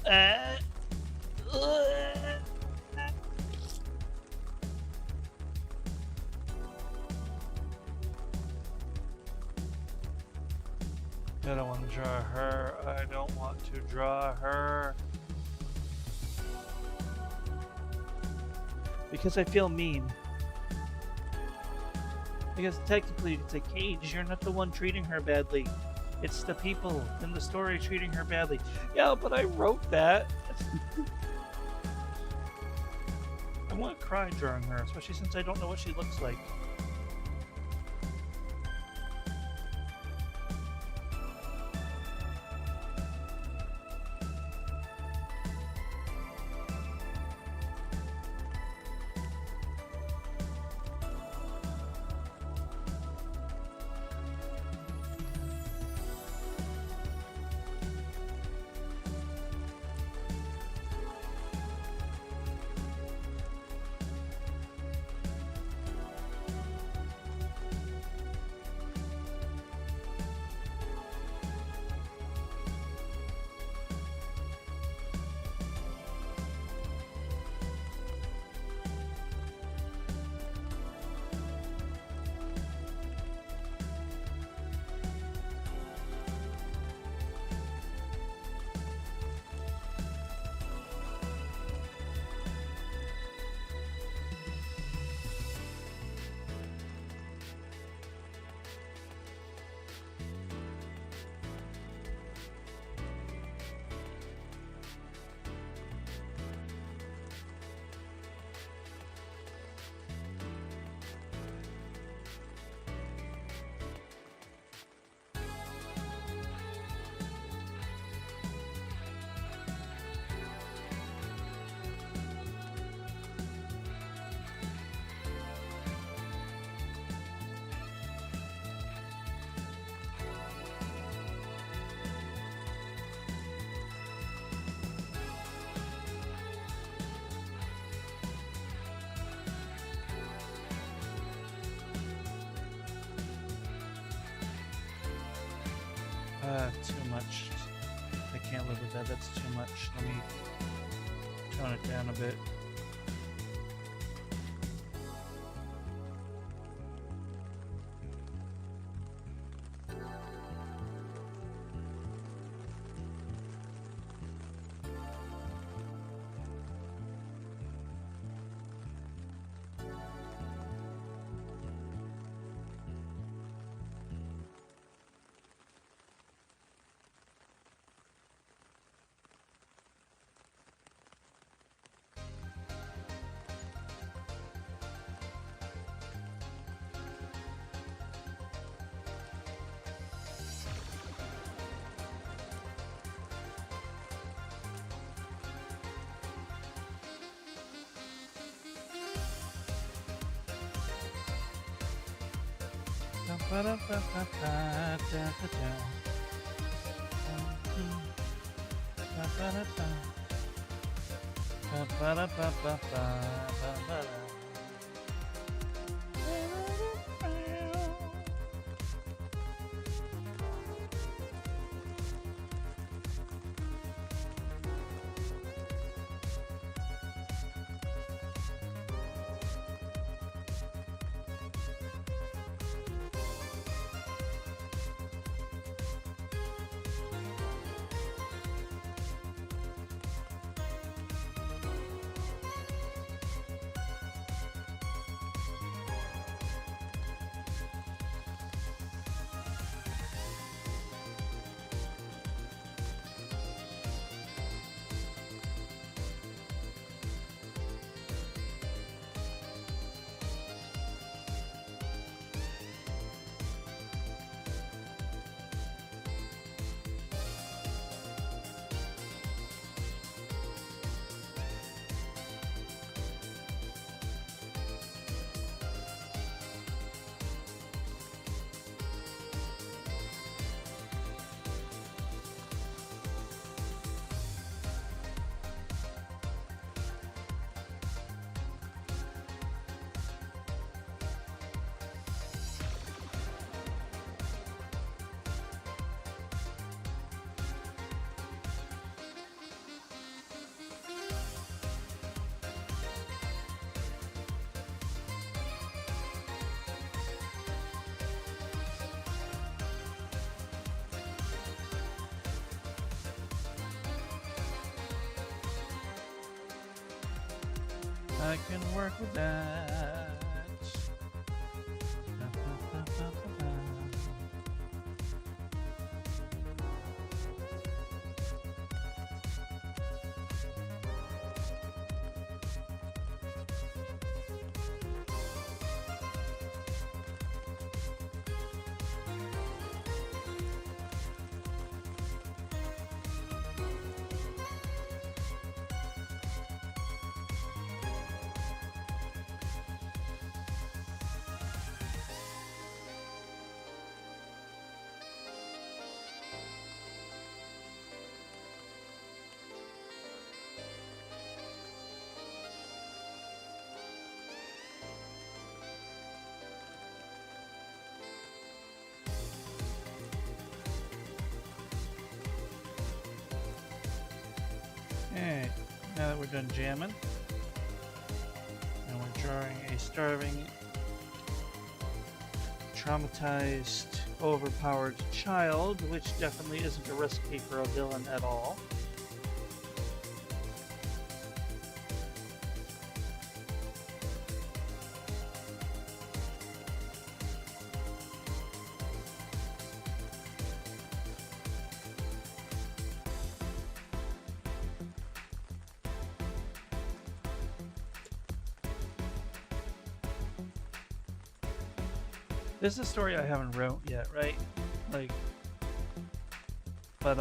Uh, I don't want to draw her. I don't want to draw her. Because I feel mean. Because technically it's a Cage, you're not the one treating her badly. It's the people in the story treating her badly. Yeah, but I wrote that. I want to cry drawing her, especially since I don't know what she looks like. Too much. I can't live with that. That's too much. Let me tone it down a bit. I can work with that. Alright, now that we're done jamming, and we're drawing a starving, traumatized, overpowered child, which definitely isn't a recipe for a villain at all. This is a story I haven't wrote yet, right? Like, but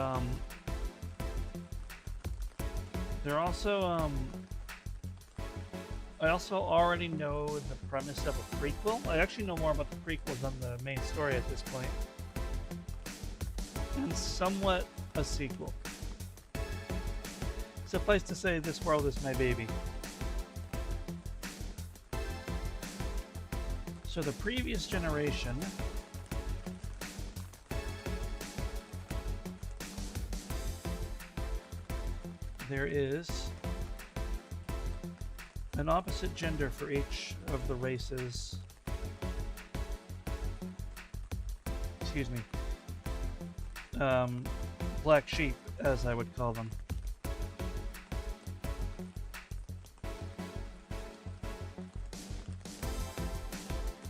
they're also I also already know the premise of a prequel. I actually know more about the prequel than the main story at this point, and somewhat a sequel. Suffice to say, this world is my baby. So the previous generation there is an opposite gender for each of the races. Excuse me. Black sheep, as I would call them.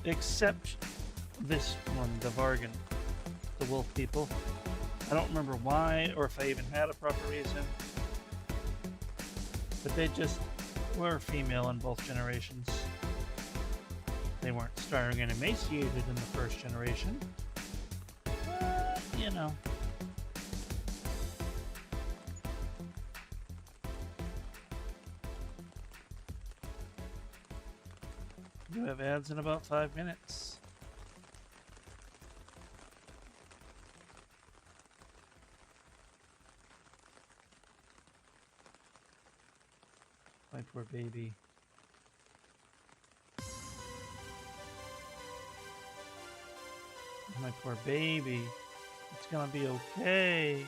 Except this one, the Vargan, the wolf people. I don't remember why, or if I even had a proper reason. But they just were female in both generations. They weren't starving and emaciated in the first generation. But, you know. You have ads in about 5 minutes. My poor baby. My poor baby. It's gonna be okay.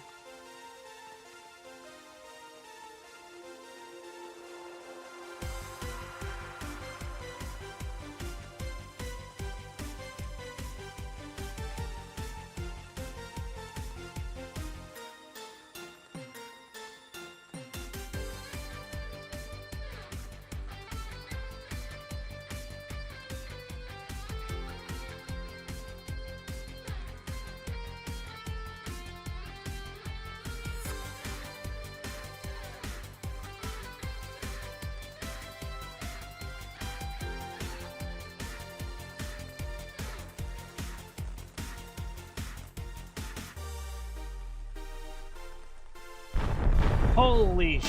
Holy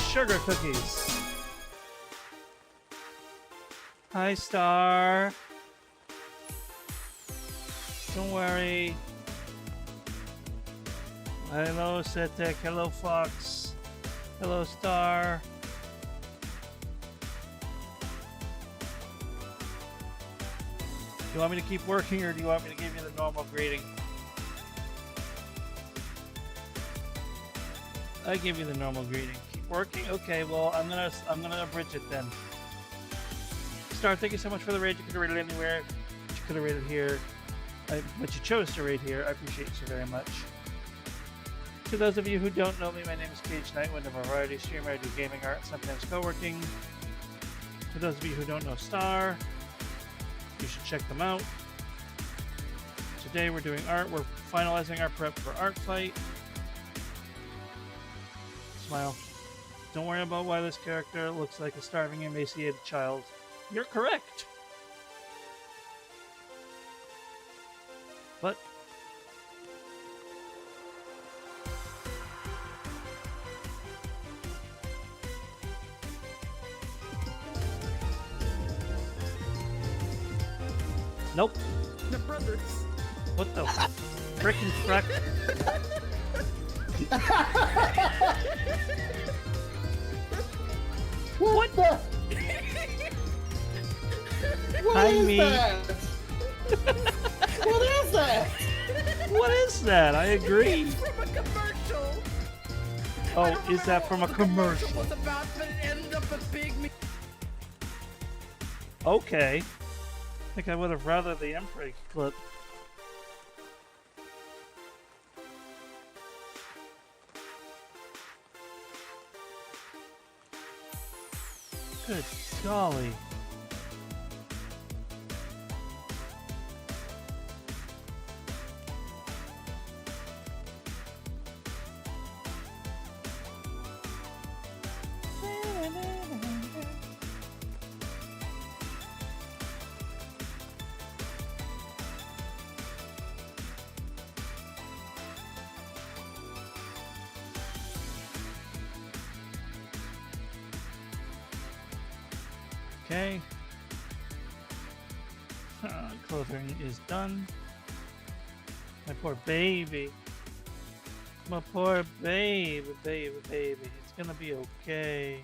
sugar cookies! Hi, Star. Don't worry. Hello, Setek. Hello, Fox. Hello, Star. Do you want me to keep working, or do you want me to give you the normal greeting? I give you the normal greeting. Keep working? Okay, well, I'm gonna abridge it then. Star, thank you so much for the raid. You could have raided anywhere. You could have raided here. But you chose to raid here. I appreciate you very much. To those of you who don't know me, my name is Cage Nightwind. I'm a variety streamer. I do gaming, art, and sometimes co-working. To those of you who don't know Star, you should check them out. Today we're doing art. We're finalizing our prep for Art Fight. Smile. Don't worry about why this character looks like a starving, emaciated child. You're correct. But nope. The brothers. What the frickin' frack? What the? Hi, is me. that? What is that? What is that? I agree. It's from a commercial. Oh, is that from a commercial? Was about, but it ended up a big. Okay. I think I would have rather the Emperor clip. Good golly. Okay. Clothing is done. My poor baby. My poor baby. It's gonna be okay.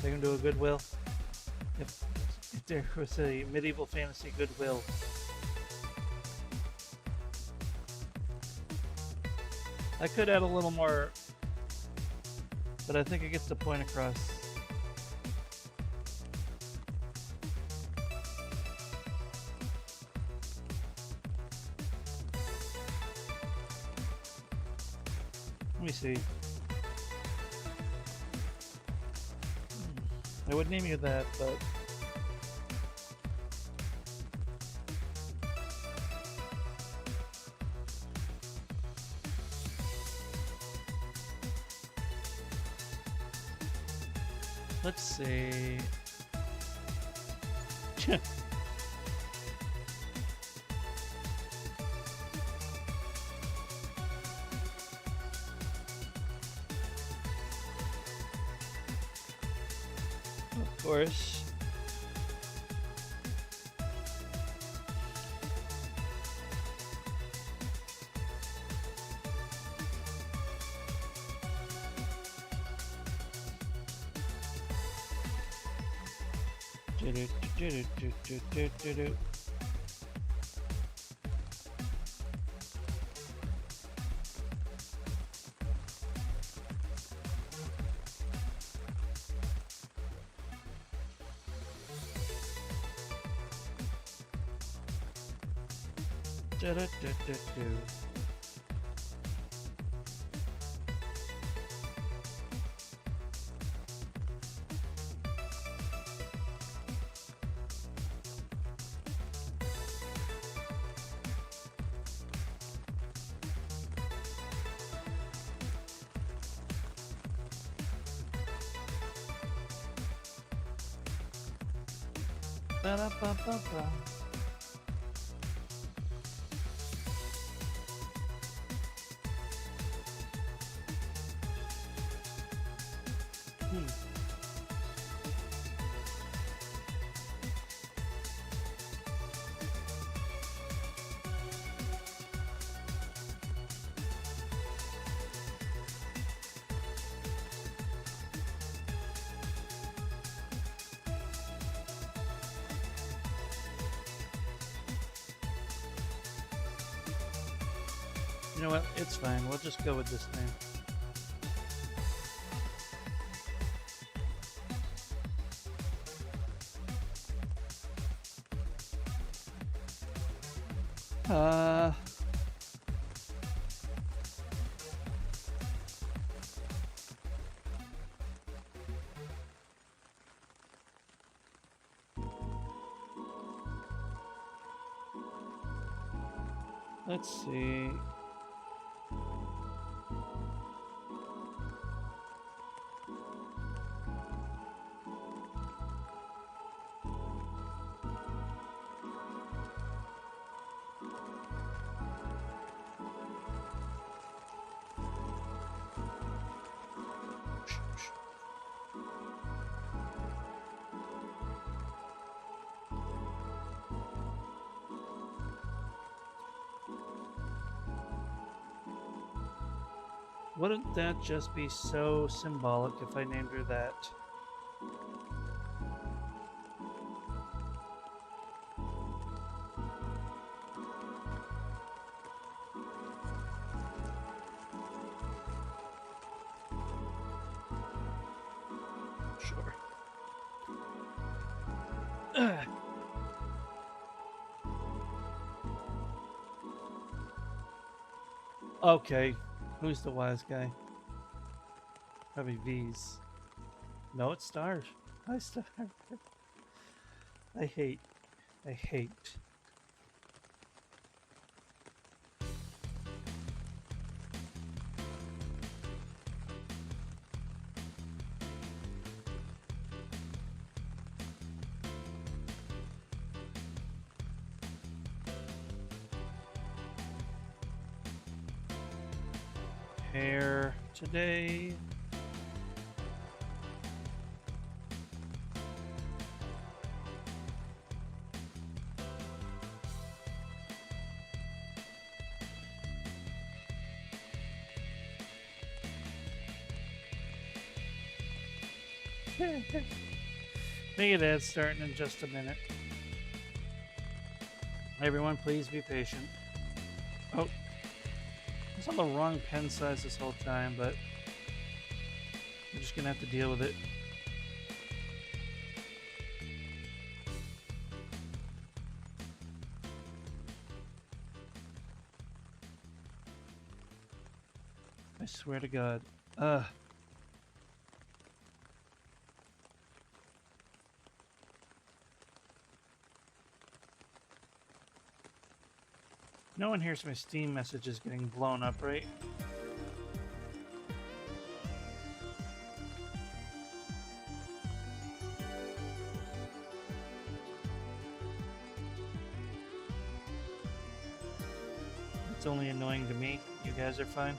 They can do a Goodwill. If there was a medieval fantasy Goodwill. I could add a little more, but I think it gets the point across. Let me see. I would name you that, but let's see. Of course. Do-do-do-do-do-do-do-do. Do-do-do-do-do. Ba-da-ba-ba-ba. You know what? It's fine. We'll just go with this name. Let's see. Wouldn't that just be so symbolic if I named her that? Sure. Okay. Who's the wise guy? Probably V's. No, it's stars. Hi, Star. I hate. Hair today. Make it starting in just a minute. Everyone, please be patient. Oh. It's on the wrong pen size this whole time, but I'm just gonna have to deal with it. I swear to God. No one hears my Steam messages getting blown up, right? It's only annoying to me. You guys are fine.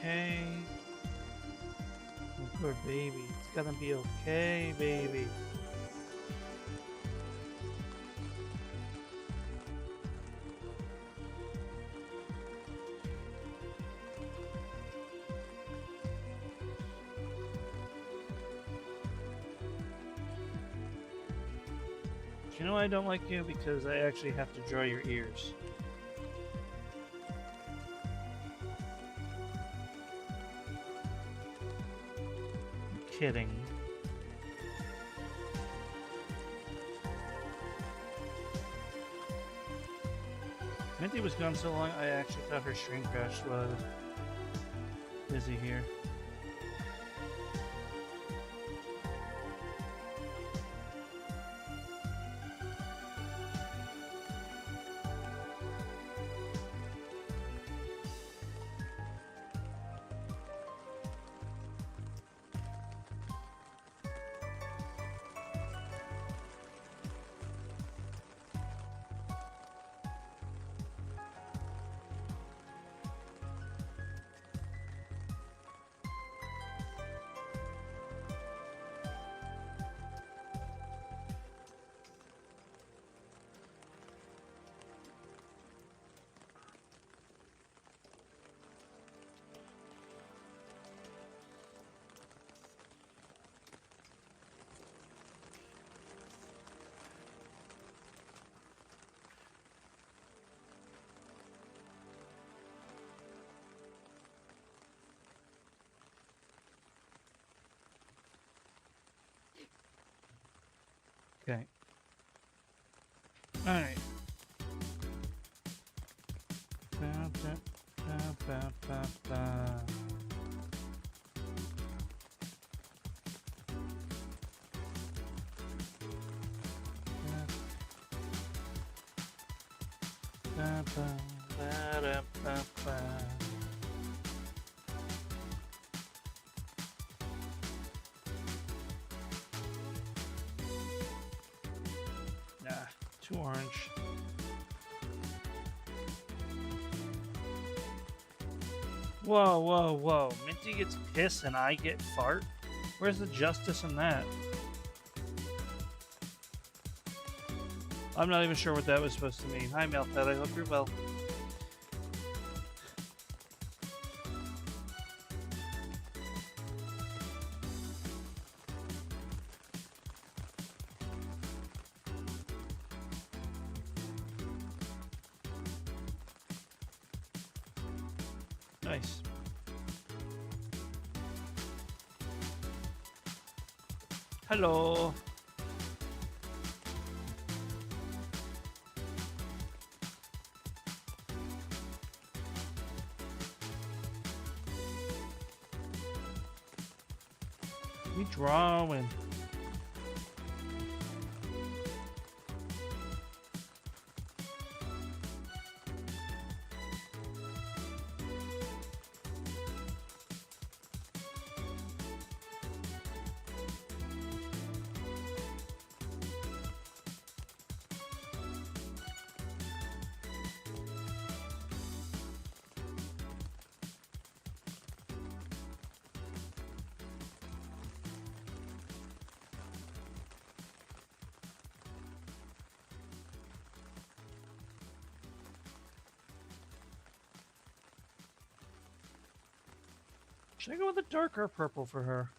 okay. Oh, poor baby. It's gonna be okay, baby. You know why I don't like you? Because I actually have to draw your ears. I'm kidding. Minty was gone so long, I actually thought her stream crashed while I was busy here. Okay. Alright. Ba, ba, ba, ba, ba, ba. Ba, ba, ba, da, ba, ba. Nah, too orange. Whoa, whoa, whoa. Minty gets piss and I get fart? Where's the justice in that? I'm not even sure what that was supposed to mean. Hi, Melpet. I hope you're well. Nice. Hello. We drawing. Should I go with a darker purple for her?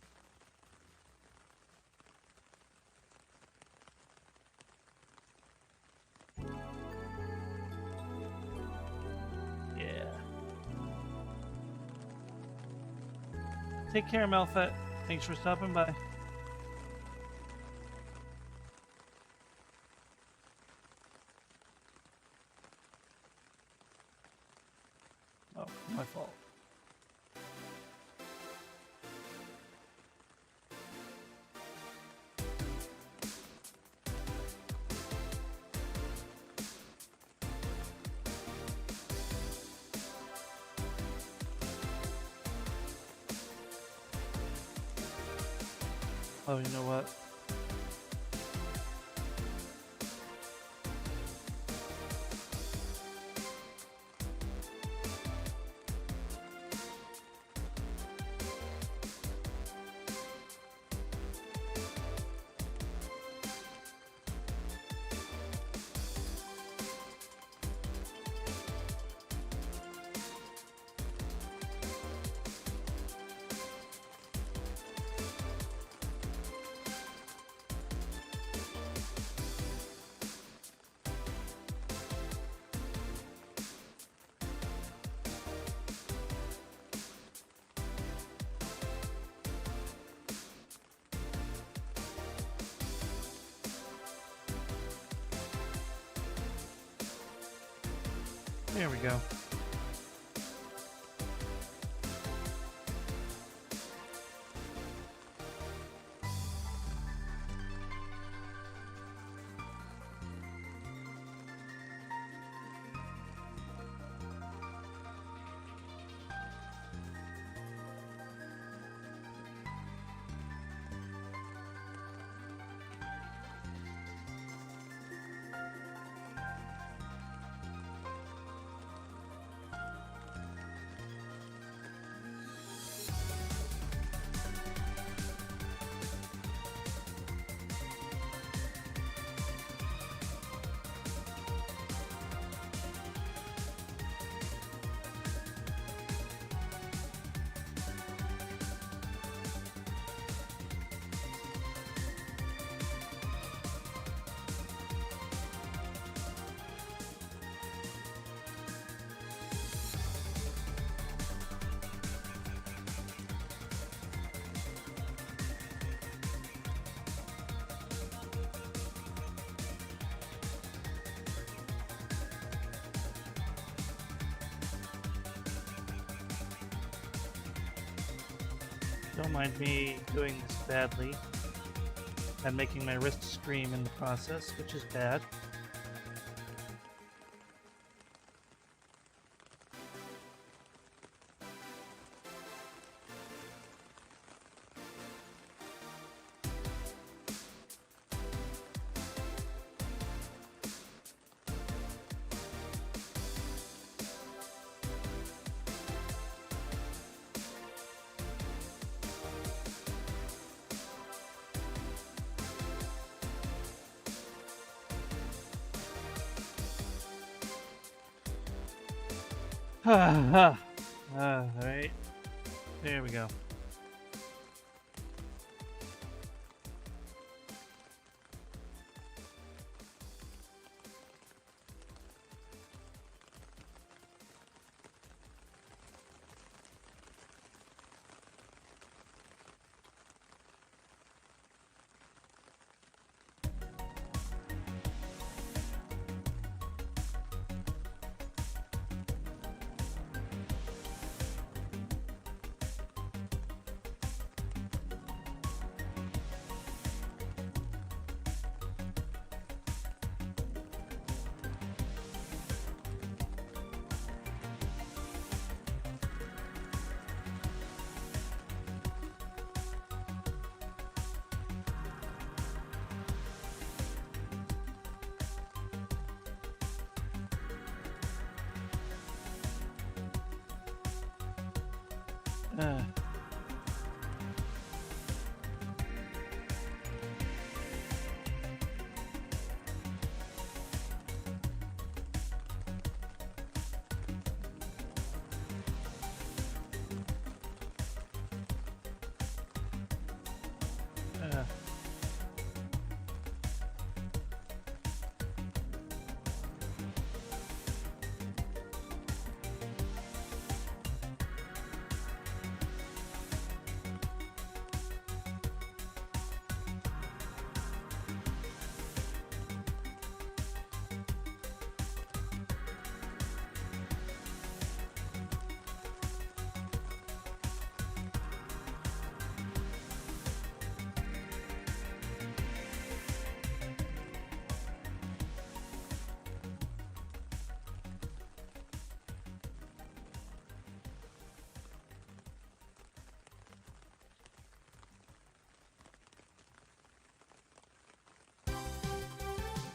Yeah. Take care, Melfet. Thanks for stopping by. Oh, my fault. Oh, you know what? There we go. Don't mind me doing this badly and making my wrist scream in the process, which is bad. Alright. There we go. Uh.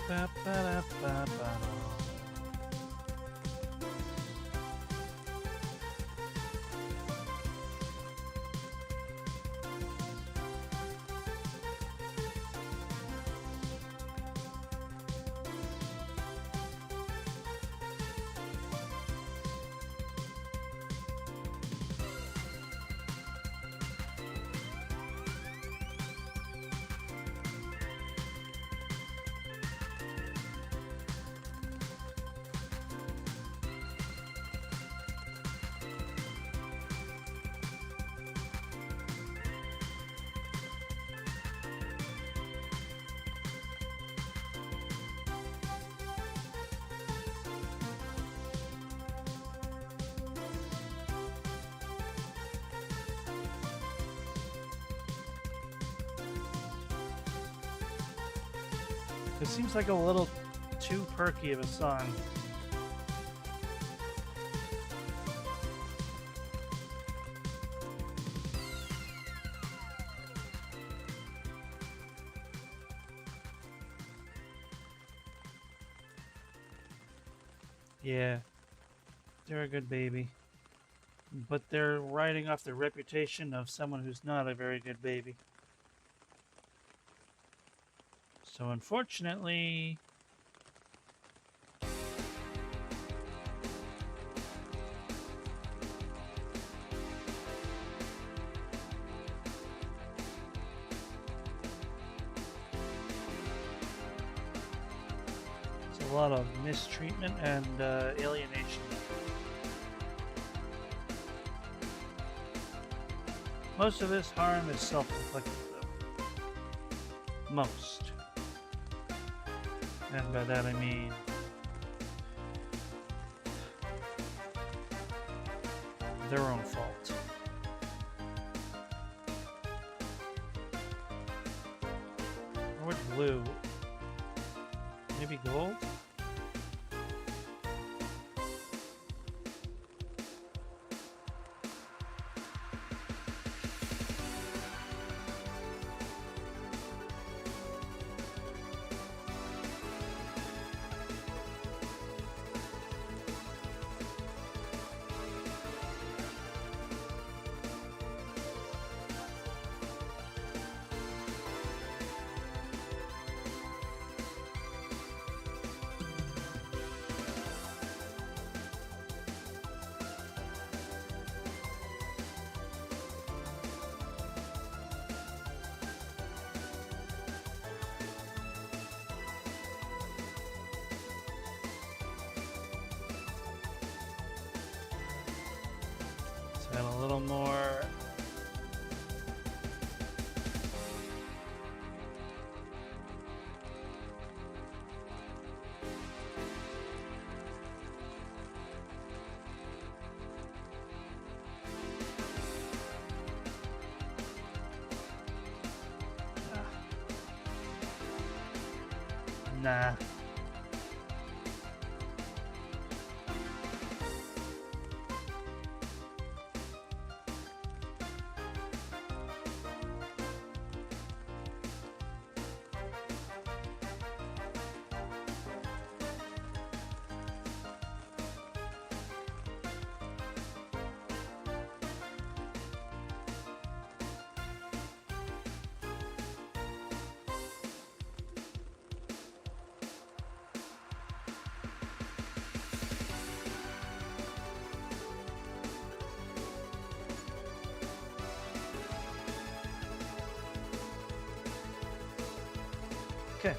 Ba, ba, da, ba, ba. It seems like a little too perky of a song. Yeah, they're a good baby. But they're riding off the reputation of someone who's not a very good baby. So unfortunately, it's a lot of mistreatment and alienation. Most of this harm is self-inflicted, though. Most. And by that I mean their own fault. Or what blue? Maybe gold? Add a little more. Nah. Okay,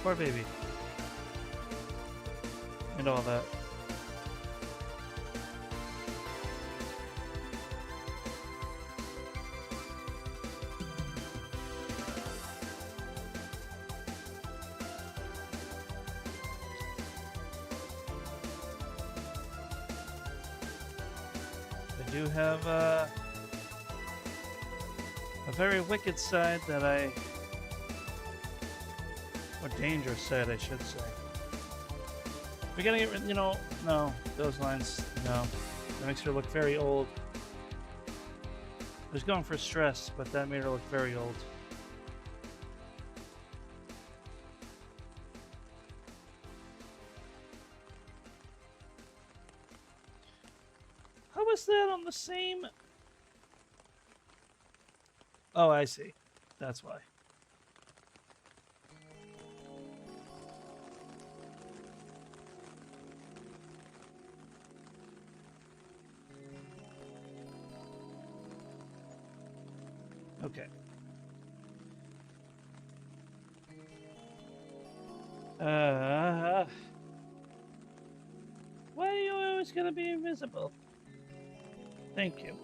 poor baby. And all that. I do have a very wicked side that or dangerous side, I should say. We're gonna get rid, no, those lines, no. That makes her look very old. I was going for stress, but that made her look very old. How was that on the same? Oh, I see. That's why. Okay. Why are you always gonna be invisible? Thank you.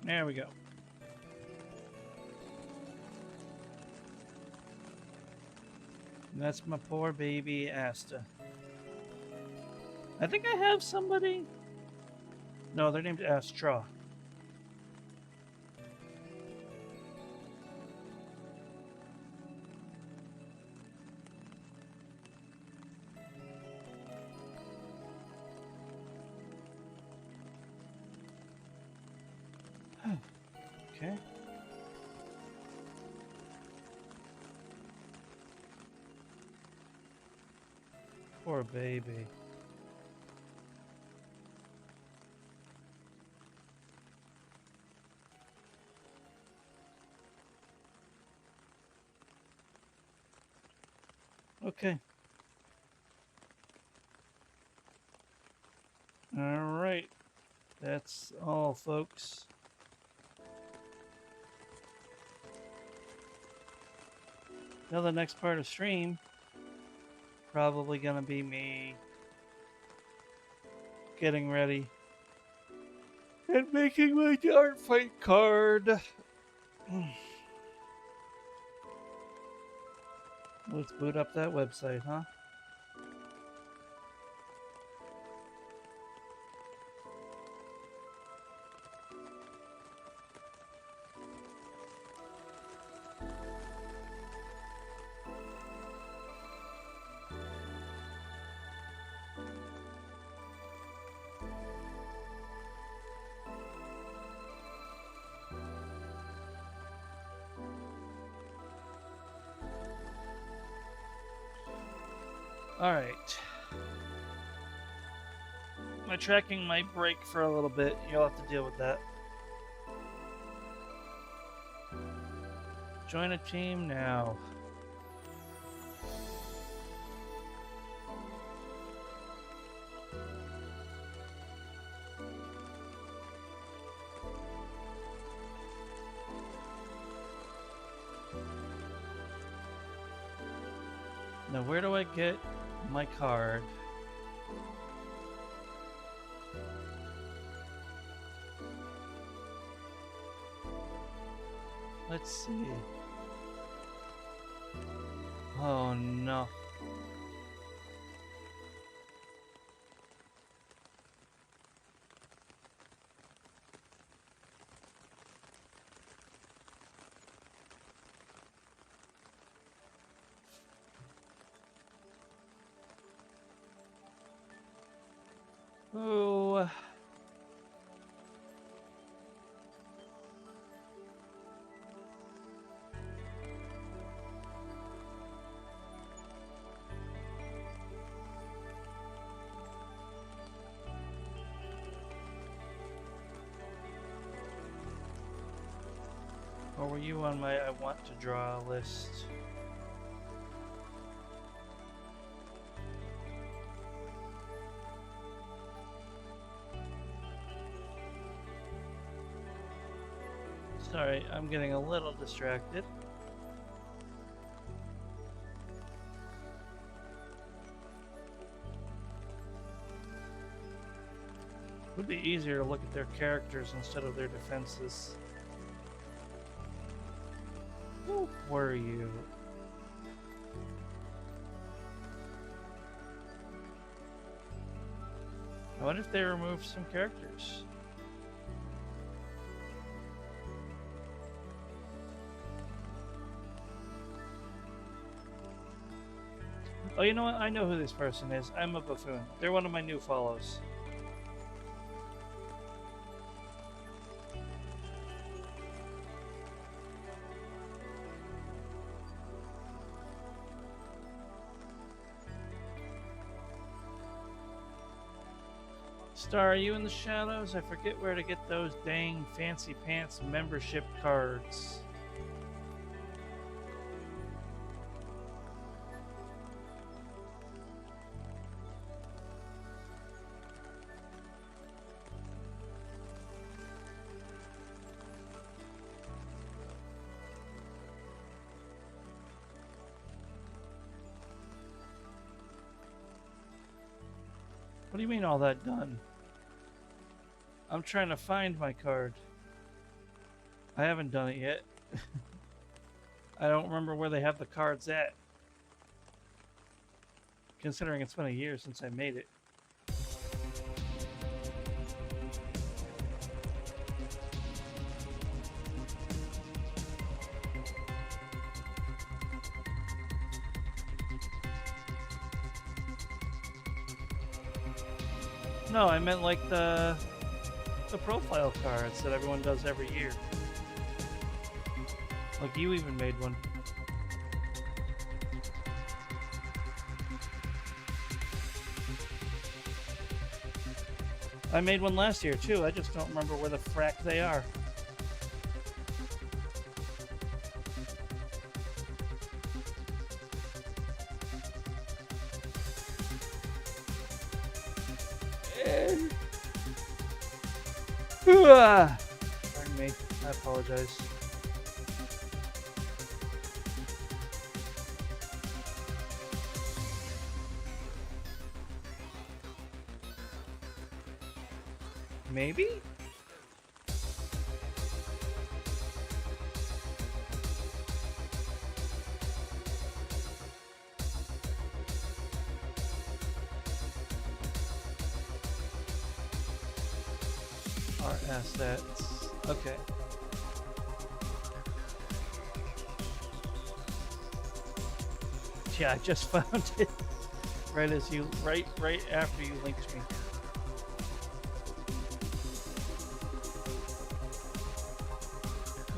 There we go. And that's my poor baby Asta. I think I have somebody. No, they're named Astra. Okay. Poor baby. Okay. All right. That's all, folks. Now the next part of stream probably gonna be me getting ready and making my Dart Fight card. Let's boot up that website, huh? Alright. My tracking might break for a little bit. You'll have to deal with that. Join a team now. Now, where do I get my card? Let's see. Oh no. Oh. Or were you on my I want to draw list? Sorry, I'm getting a little distracted. Would be easier to look at their characters instead of their defenses. Who were you? I wonder if they removed some characters. Oh, you know what? I know who this person is. I'm a buffoon. They're one of my new follows. Star, are you in the shadows? I forget where to get those dang fancy pants membership cards. What do you mean all that done? I'm trying to find my card. I haven't done it yet. I don't remember where they have the cards at. Considering it's been a year since I made it. No, I meant like the profile cards that everyone does every year. Like you even made one. I made one last year too, I just don't remember where the frack they are. Pardon me, I apologize. Maybe? Our assets. Okay. Yeah, I just found it. Right as you right after you linked me.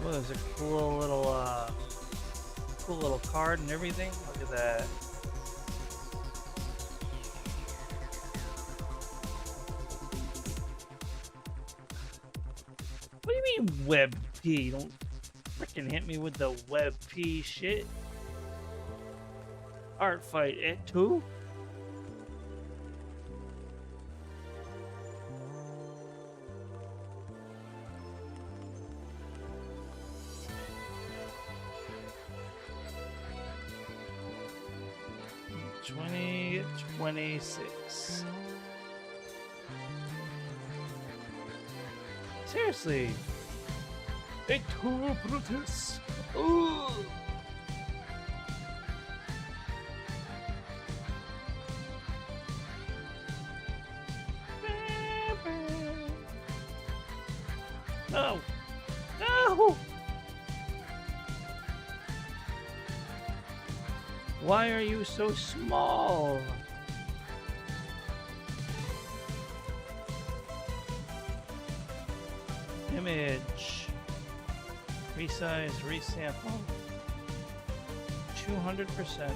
Oh, there's a cool little card and everything. Look at that. What do you mean web P? Don't freaking hit me with the web P shit. Art fight at 2? $26. Seriously. Et tu, Brutus? Ooh. No. No. Why are you so small? Image. Resize, resample. 200%.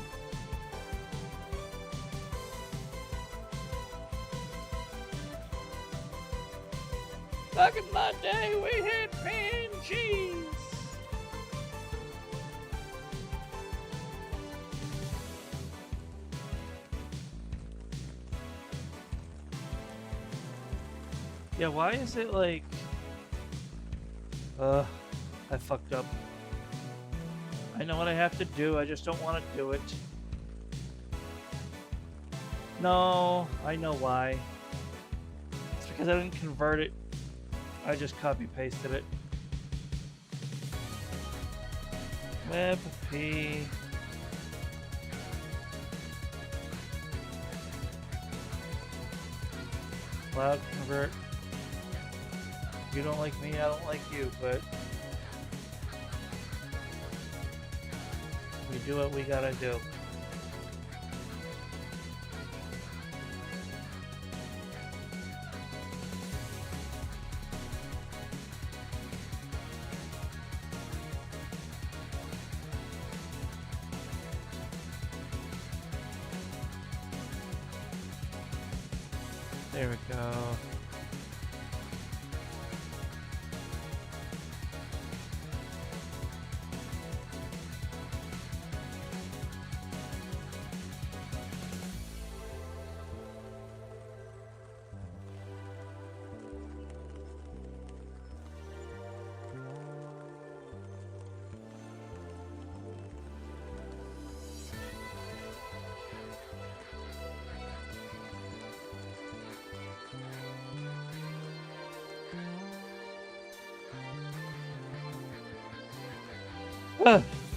Back in my day, we had pan cheese. Yeah, why is it like... I fucked up. I know what I have to do, I just don't want to do it. No, I know why. It's because I didn't convert it. I just copy-pasted it. Web P. Cloud convert. You don't like me, I don't like you, but we do what we gotta do. There we go.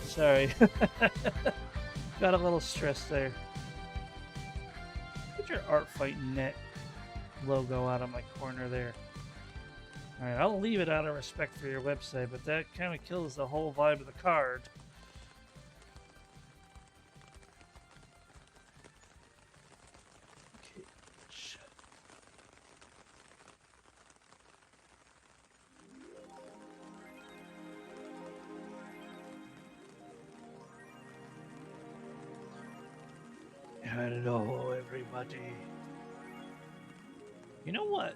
Sorry. Got a little stressed there. Get your Art Fight Net logo out of my corner there. Alright, I'll leave it out of respect for your website, but that kind of kills the whole vibe of the card. Okay, shut. Hello, everybody. You know what?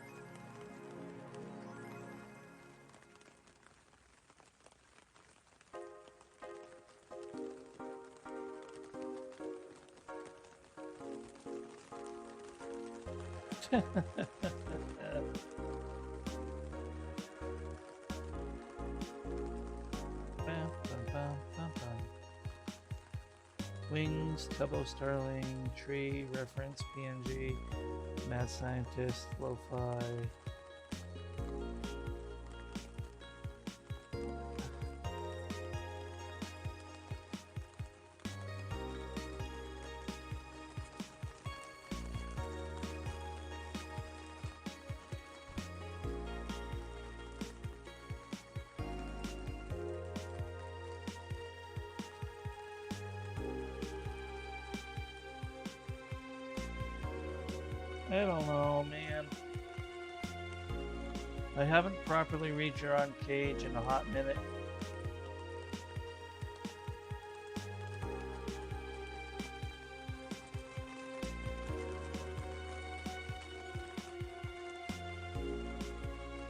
Wings, Tubbo Starling, Tree, Reference, PNG, Mad Scientist, Lo-Fi. I don't know, man. I haven't properly read your on Cage in a hot minute.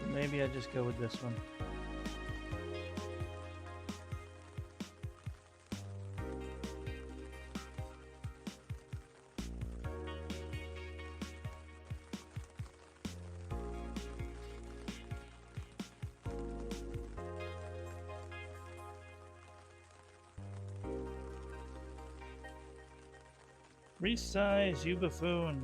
Maybe I just go with this one. Resize, you buffoon.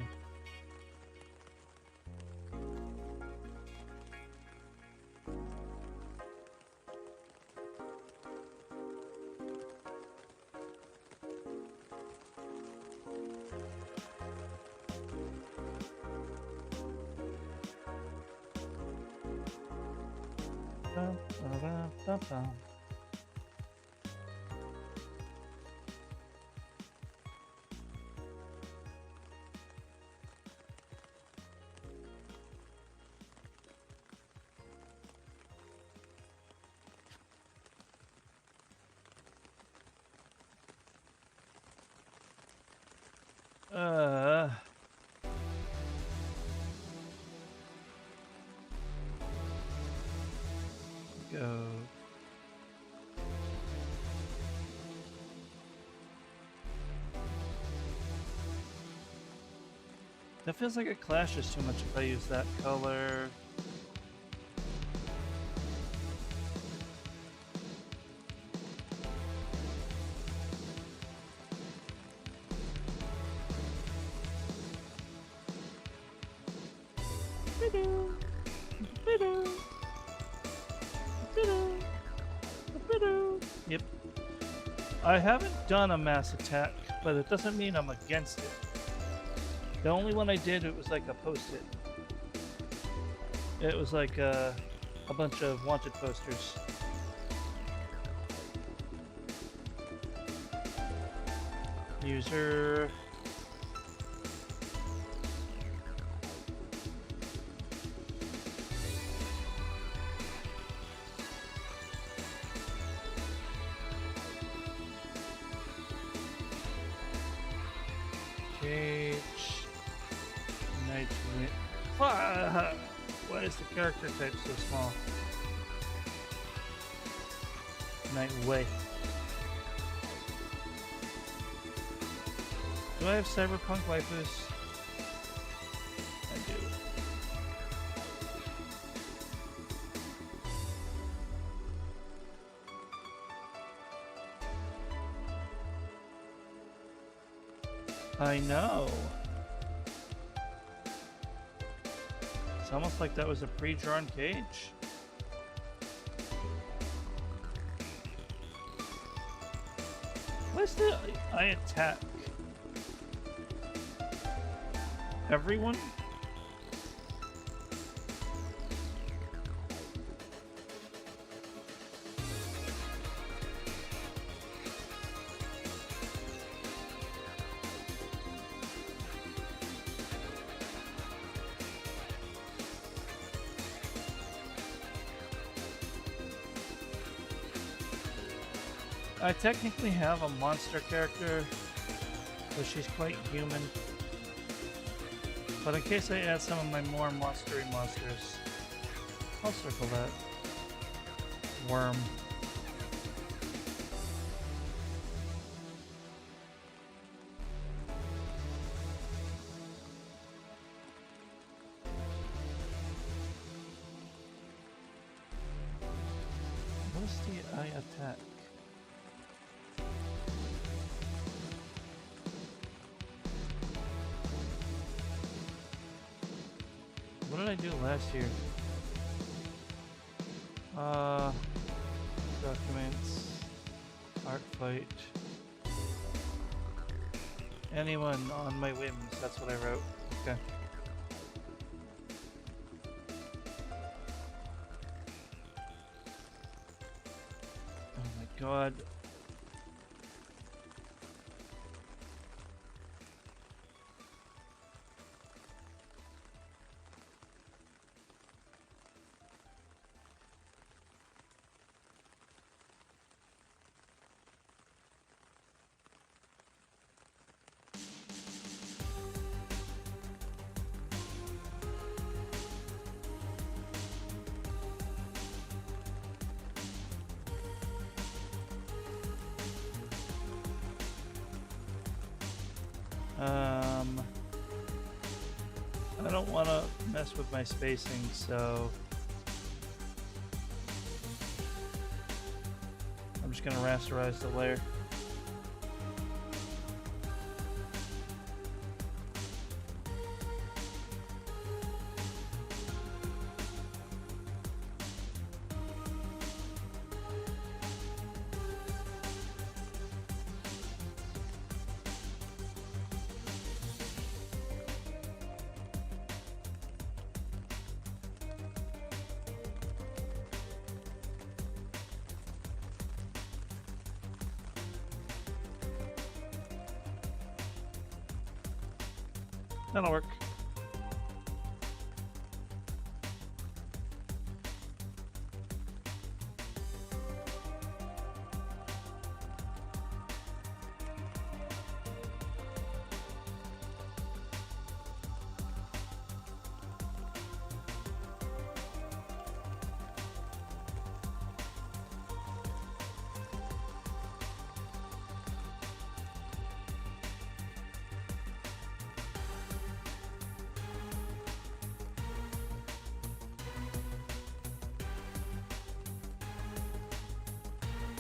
Bum, ba-da, bum. Go. That feels like it clashes too much if I use that color. Yep. I haven't done a mass attack, but it doesn't mean I'm against it. The only one I did, it was like a post-it. It was like a bunch of wanted posters. User. Cage. Nightwing. Why is the character type so small? Nightway. Do I have Cyberpunk waifus? I do. I know. It's almost like that was a pre-drawn cage. does the I attack everyone? I technically have a monster character, so she's quite human. But in case I add some of my more monstery monsters, I'll circle that. Worm. What is the I attack? What did I do last year? Documents, art fight. Anyone on my whims, that's what I wrote. Okay. Oh my god. I don't want to mess with my spacing, so I'm just going to rasterize the layer. That'll work.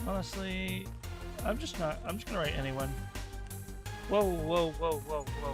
Honestly, I'm just gonna write anyone. Whoa, whoa, whoa, whoa, whoa.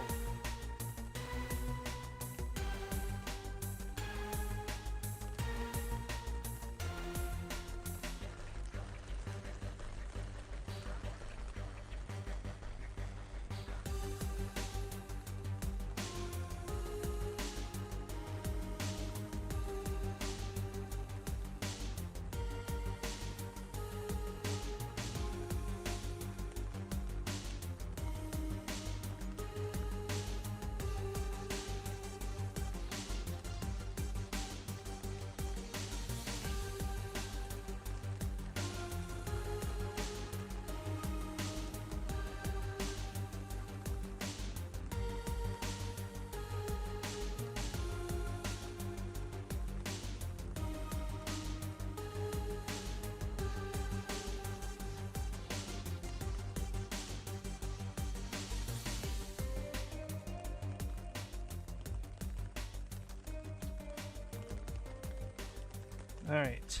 All right.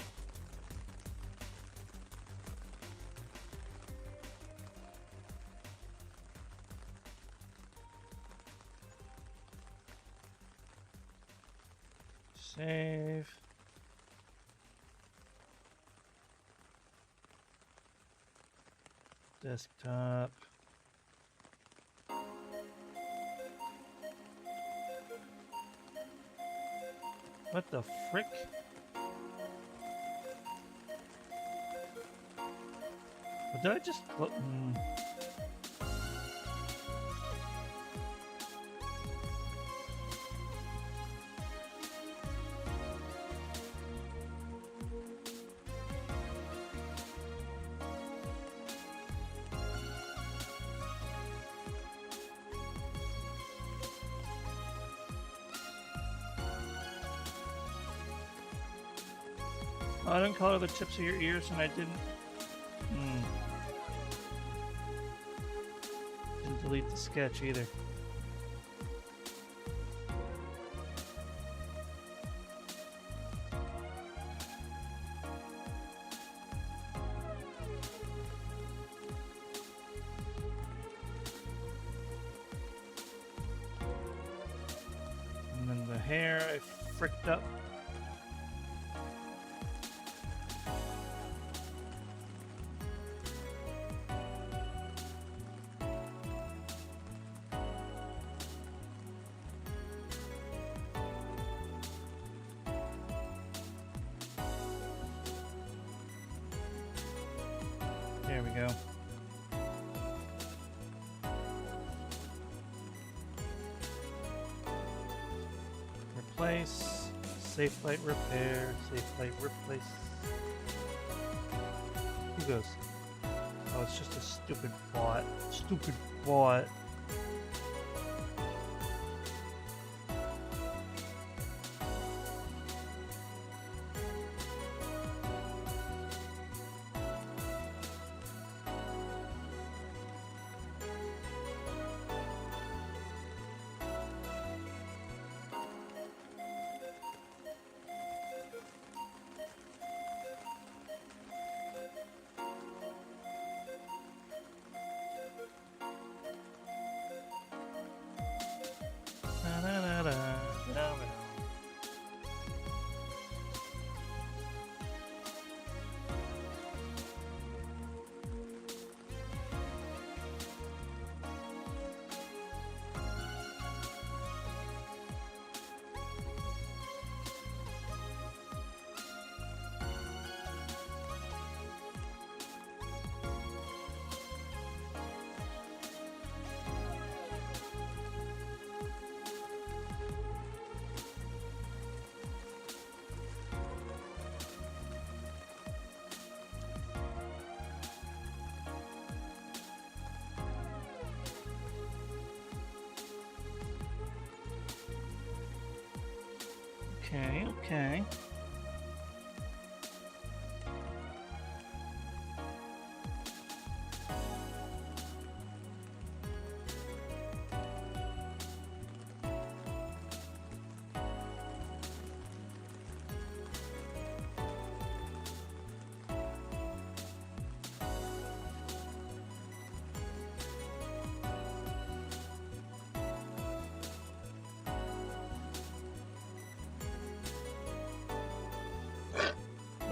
Save. Desktop. What the frick? What did I just... I didn't color the tips of your ears, and I didn't. Didn't delete the sketch either. And then the hair I fricked up. There we go. Replace. Safe light repair. Safe light replace. Who goes? Oh, it's just a stupid bot. Stupid bot. Okay, okay.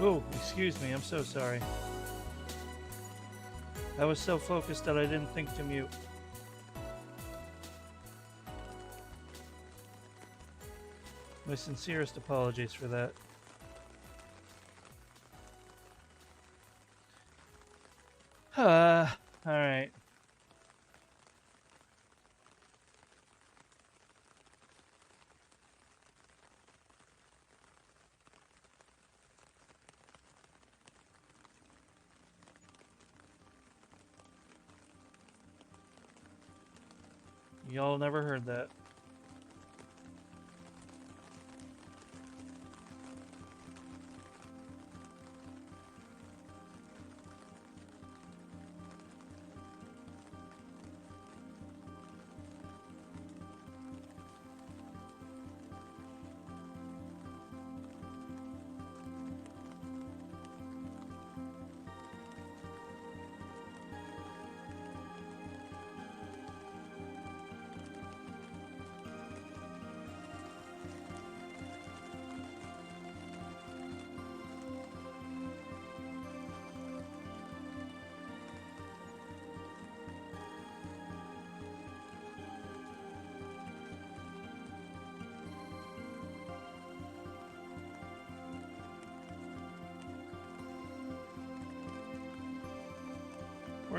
Oh, excuse me, I'm so sorry. I was so focused that I didn't think to mute. My sincerest apologies for that. Alright. Y'all never heard that.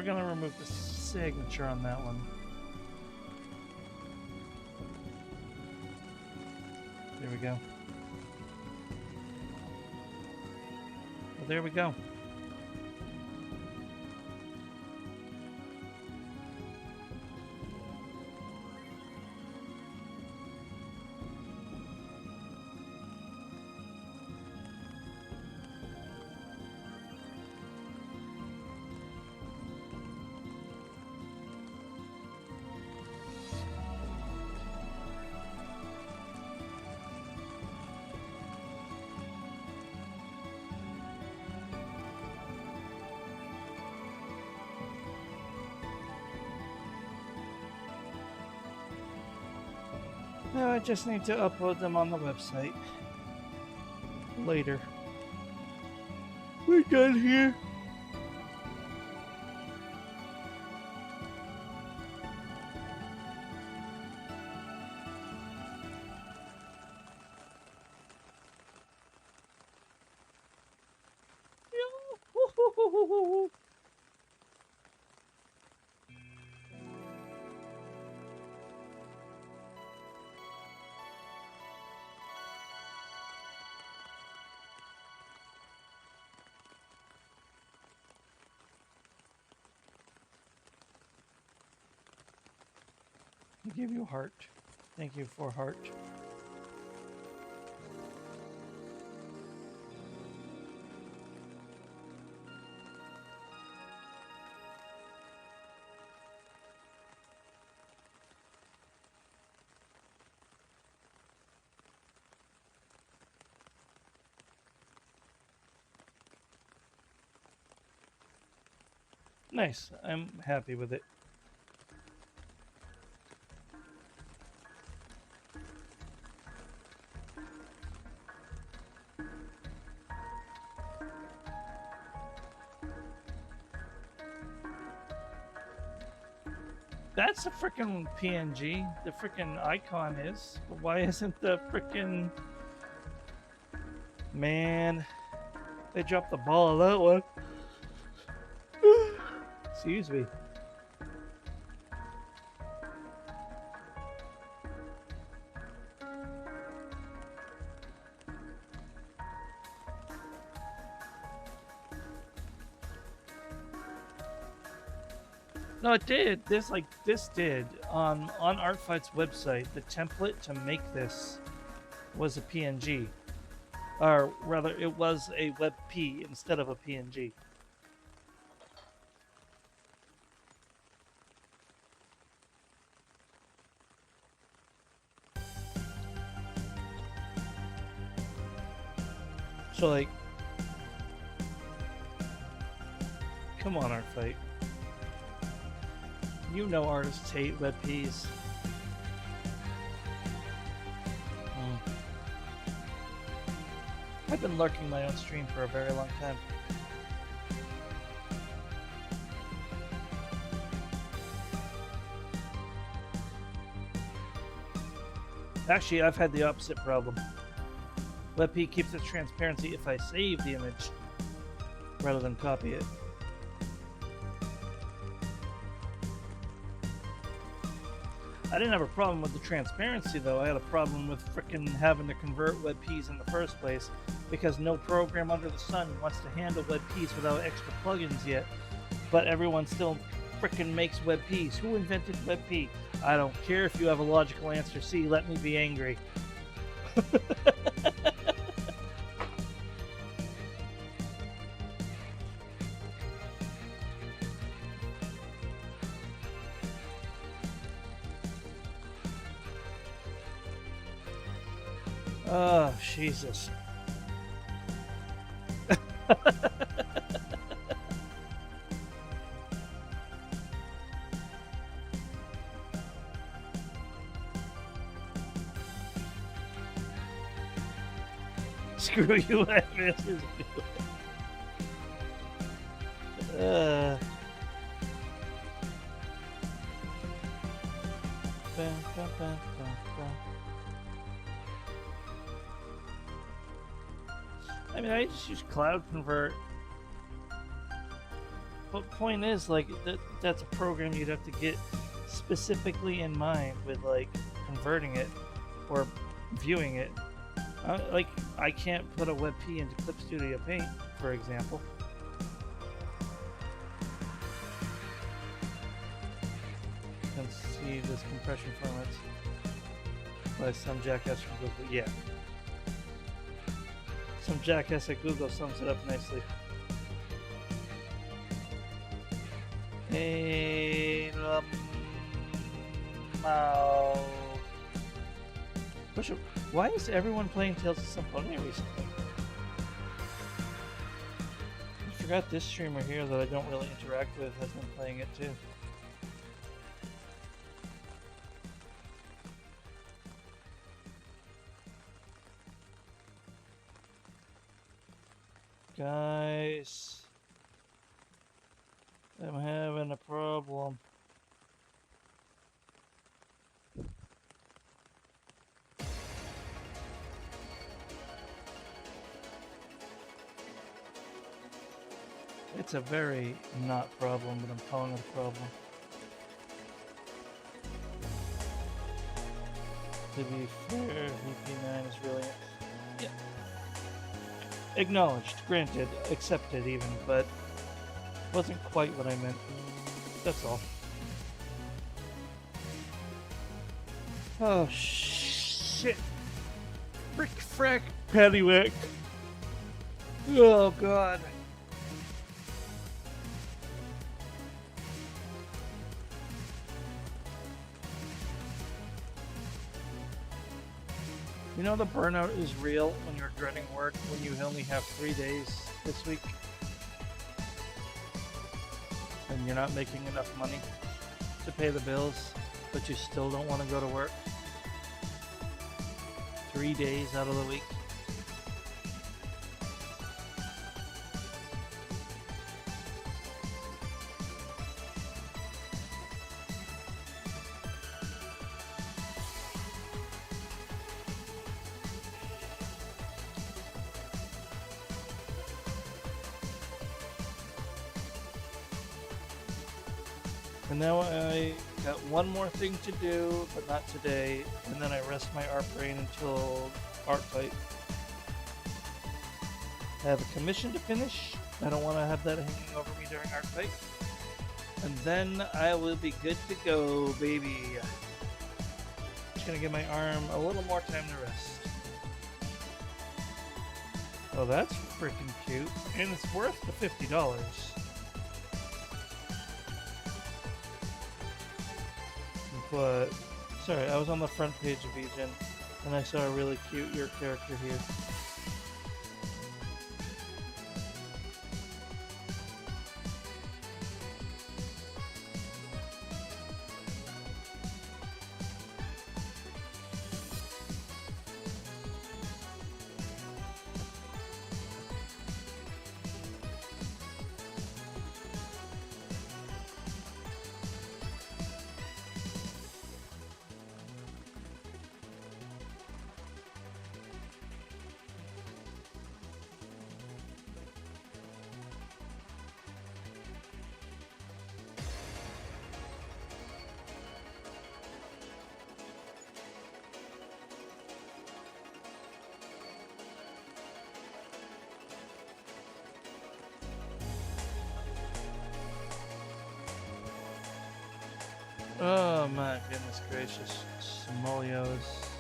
gonna remove the signature on that one. There we go. Well, there we go. Now I just need to upload them on the website later. We're done here. I give you a heart. Thank you for heart. Nice. I'm happy with it. That's a freaking PNG. The freaking icon is. But why isn't the freaking... Man, they dropped the ball on that one. Excuse me. No, it did. This did on Artfight's website. The template to make this was a PNG, or rather, it was a WebP instead of a PNG. So like, come on, Artfight. You know artists hate WebPs. I've been lurking my own stream for a very long time. Actually, I've had the opposite problem. WebP keeps its transparency if I save the image rather than copy it. I didn't have a problem with the transparency though. I had a problem with frickin' having to convert WebPs in the first place because no program under the sun wants to handle WebPs without extra plugins yet. But everyone still frickin' makes WebPs. Who invented WebP? I don't care if you have a logical answer. C, let me be angry. Oh, Jesus. Screw you, I have answers. I mean, I just use Cloud Convert. But point is, like, that's a program you'd have to get specifically in mind with, like, converting it or viewing it. Like, I can't put a WebP into Clip Studio Paint, for example. Let's see this compression formats by some jackass from Google. Yeah. Some jackass at Google sums it up nicely. Hey, why is everyone playing Tales of Symphonia recently? I forgot this streamer here that I don't really interact with has been playing it too. Guys, I'm having a problem. It's a very not problem, but I'm calling it a problem. To be fair, VP9 is really... Yeah. Acknowledged, granted, accepted even, but wasn't quite what I meant. That's all. Oh, shit. Frick, frack, paddywhack. Oh, God. You know the burnout is real when you're dreading work when you only have 3 days this week and you're not making enough money to pay the bills, but you still don't want to go to work 3 days out of the week. And now I got one more thing to do, but not today, and then I rest my art brain until art fight. I have a commission to finish. I don't want to have that hanging over me during art fight. And then I will be good to go, baby. Just gonna give my arm a little more time to rest. Oh, that's freaking cute. And it's worth the $50. But, sorry, I was on the front page of Egen, and I saw a really cute your character here. Oh my goodness gracious, Smolios.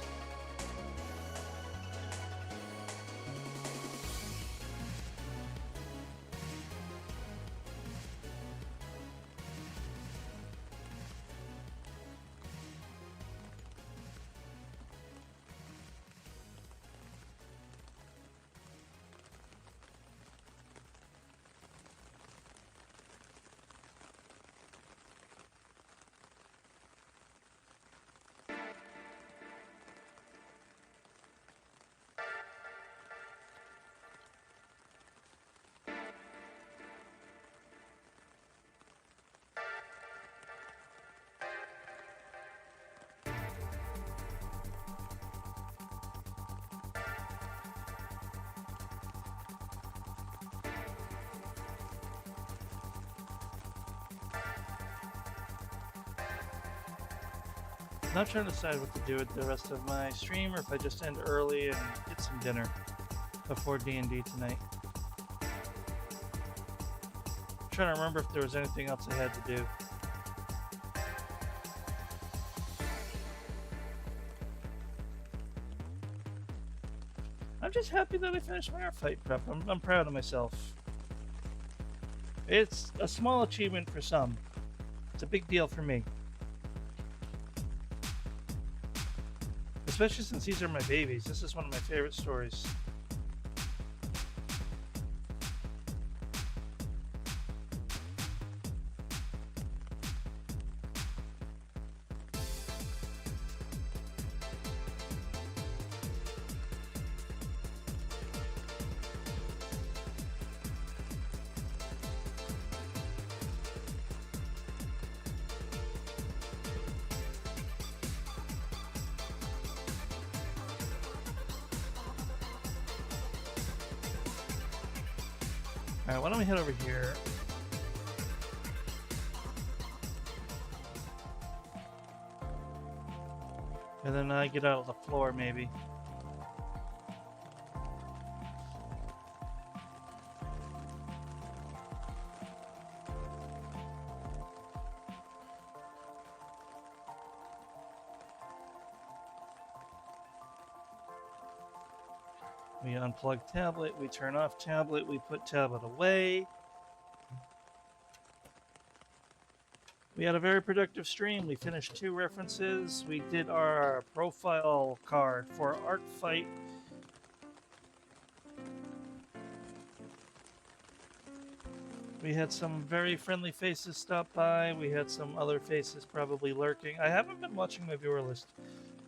Now I'm trying to decide what to do with the rest of my stream, or if I just end early and get some dinner before D&D tonight. I'm trying to remember if there was anything else I had to do. I'm just happy that I finished my art fight prep. I'm proud of myself. It's a small achievement for some. It's a big deal for me. Especially since these are my babies. This is one of my favorite stories. Alright, why don't we head over here? And then I get out of the floor, maybe. We unplug tablet, we turn off tablet, we put tablet away. We had a very productive stream. We finished 2 references. We did our profile card for Art Fight. We had some very friendly faces stop by. We had some other faces probably lurking. I haven't been watching my viewer list,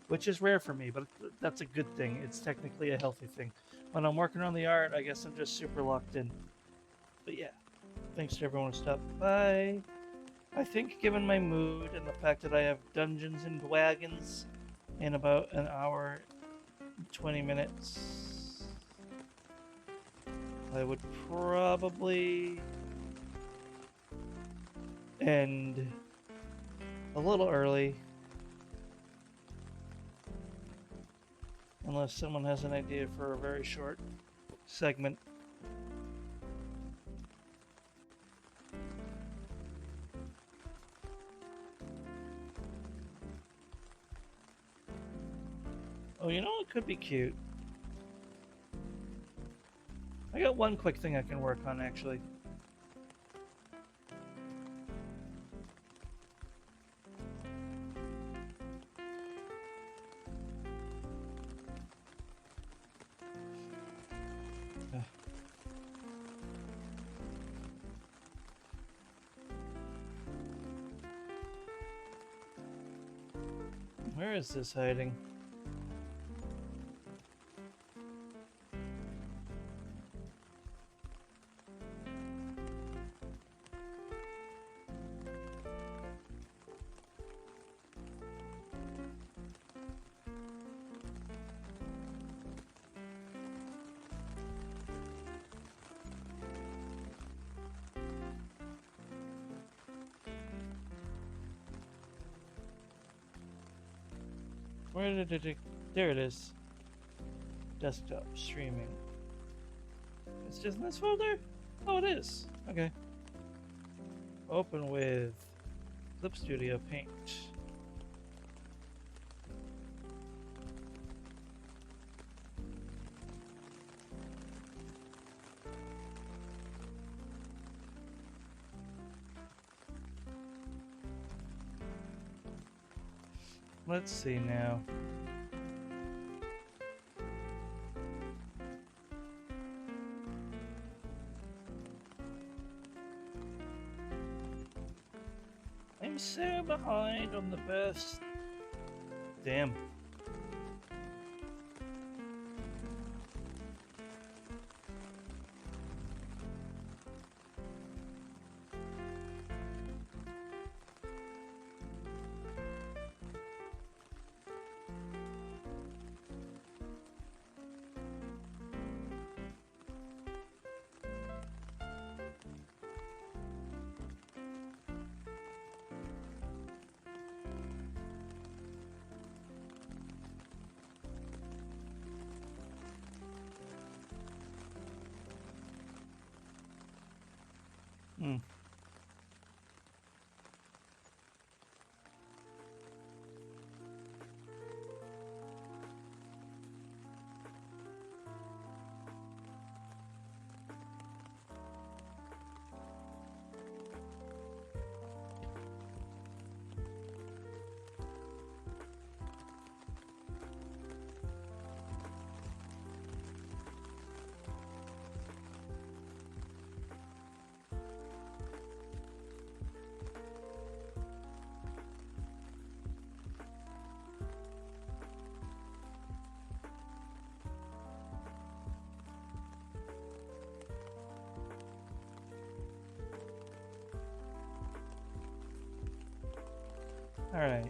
which is rare for me, but that's a good thing. It's technically a healthy thing. When I'm working on the art, I guess I'm just super locked in. But yeah, thanks to everyone who stopped by. I think given my mood and the fact that I have Dungeons and Dragons in about an hour and 20 minutes, I would probably end a little early. Unless someone has an idea for a very short segment. Oh, you know what could be cute? I got one quick thing I can work on, actually. Where is this hiding? Where did it? There it is. Desktop streaming. It's just in this folder? Oh, it is. Okay. Open with Clip Studio Paint. Let's see now. I'm so behind on the best. Damn. All right.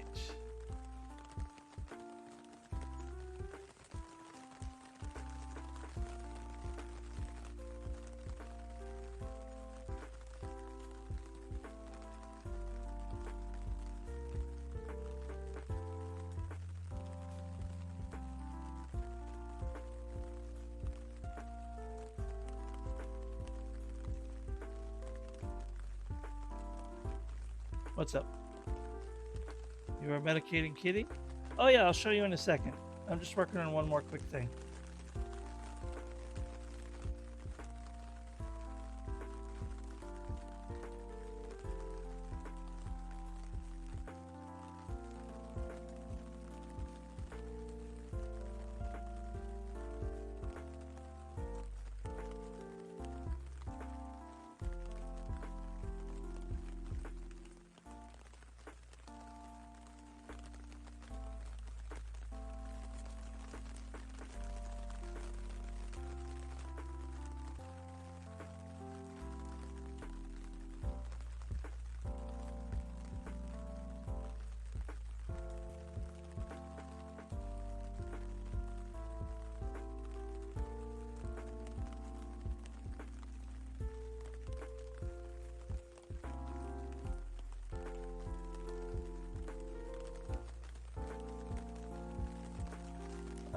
What's up? You are medicating Kitty? Oh yeah, I'll show you in a second. I'm just working on one more quick thing.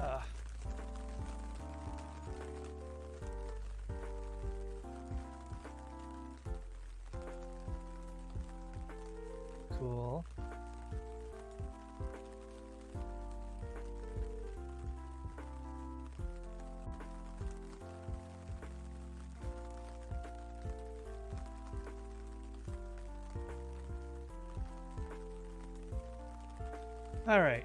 Ah. Cool. All right.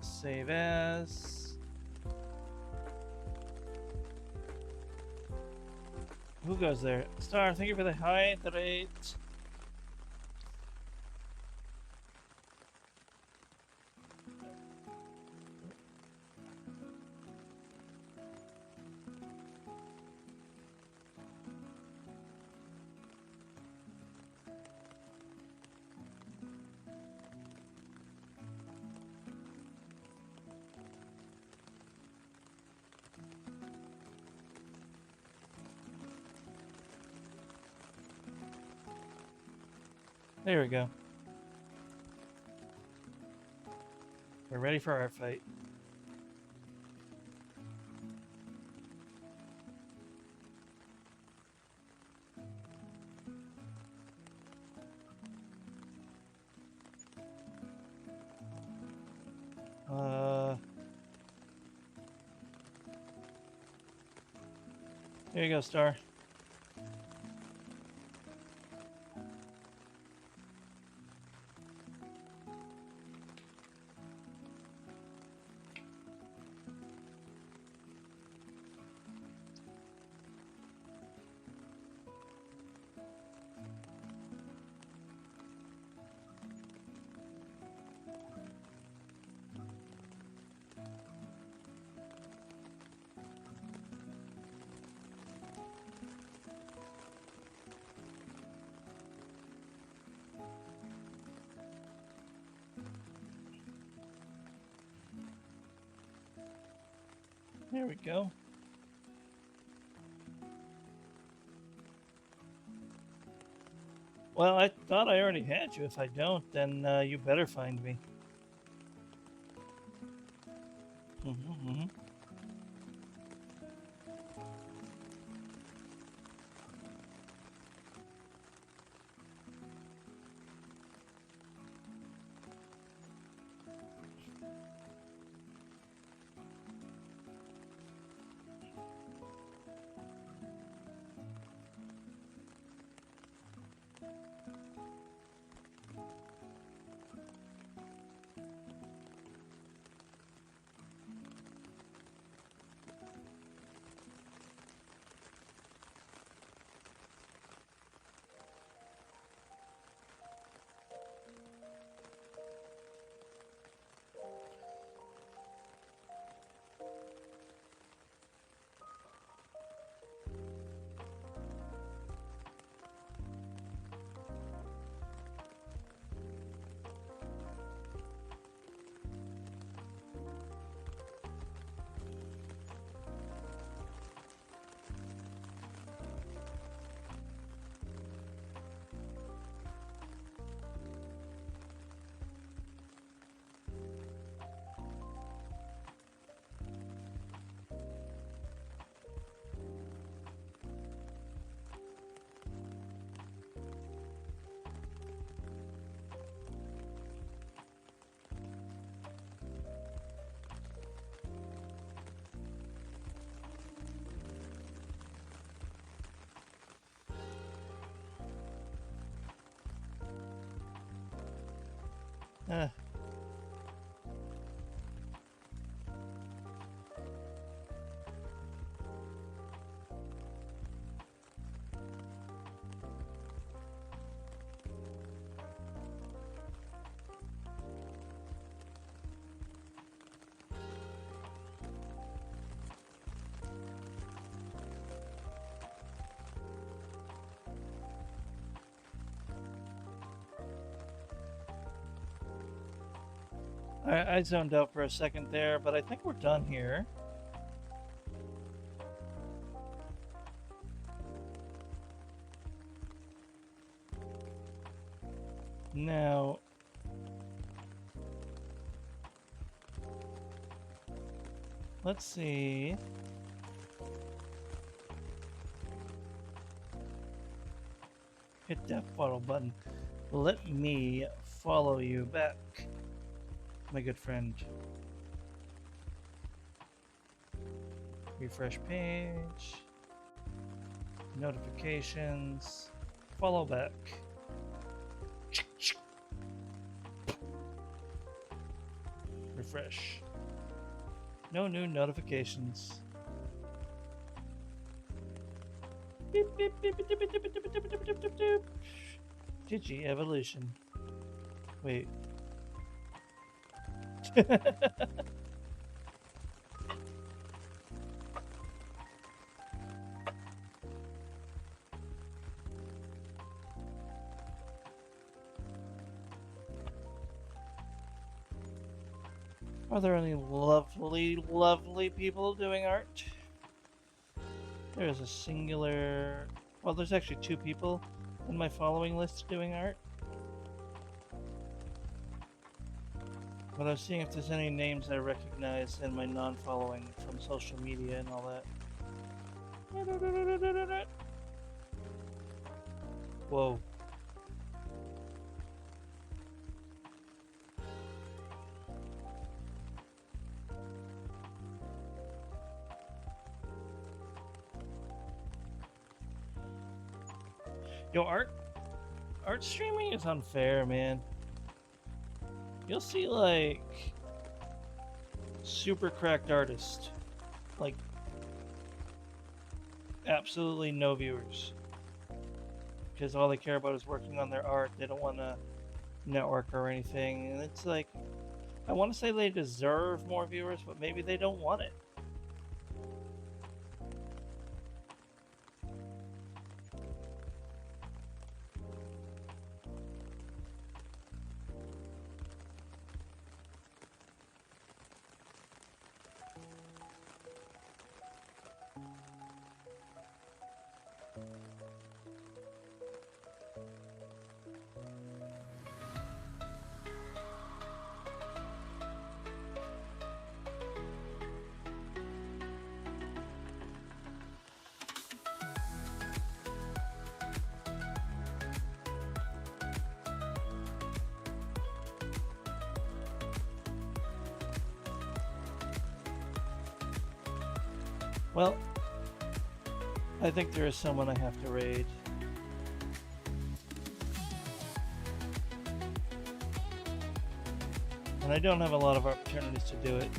Save as. Who goes there? Star, thank you for the hydrate. There we go. We're ready for our fight. There you go, Star. There we go. Well, I thought I already had you. If I don't, then you better find me. Uh, I zoned out for a second there, but I think we're done here. Now, let's see. Hit that follow button. Let me follow you back, my good friend. Refresh page. Notifications. Follow back. Refresh. No new notifications. Beep, beep, beep, beep, beep, beep, beep, beep, beep, beep, beep, beep, beep. GG evolution. Wait. Are there any lovely, lovely people doing art? There is a singular... Well, there's actually 2 people in my following list doing art. But I was seeing if there's any names I recognize in my non-following from social media and all that. Whoa. Yo, art streaming is unfair, man. You'll see like super cracked artists, like absolutely no viewers, because all they care about is working on their art. They don't want to network or anything, and it's like, I want to say they deserve more viewers, but maybe they don't want it. Well, I think there is someone I have to raid. And I don't have a lot of opportunities to do it.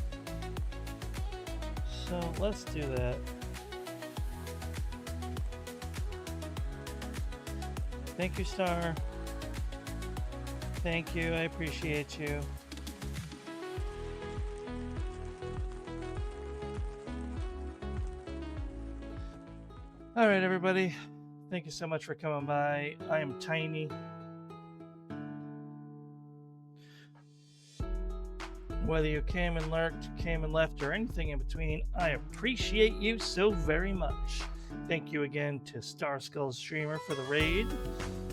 So let's do that. Thank you, Star. Thank you, I appreciate you. All right, everybody. Thank you so much for coming by. I am Tiny. Whether you came and lurked, came and left, or anything in between, I appreciate you so very much. Thank you again to Starskull Streamer for the raid.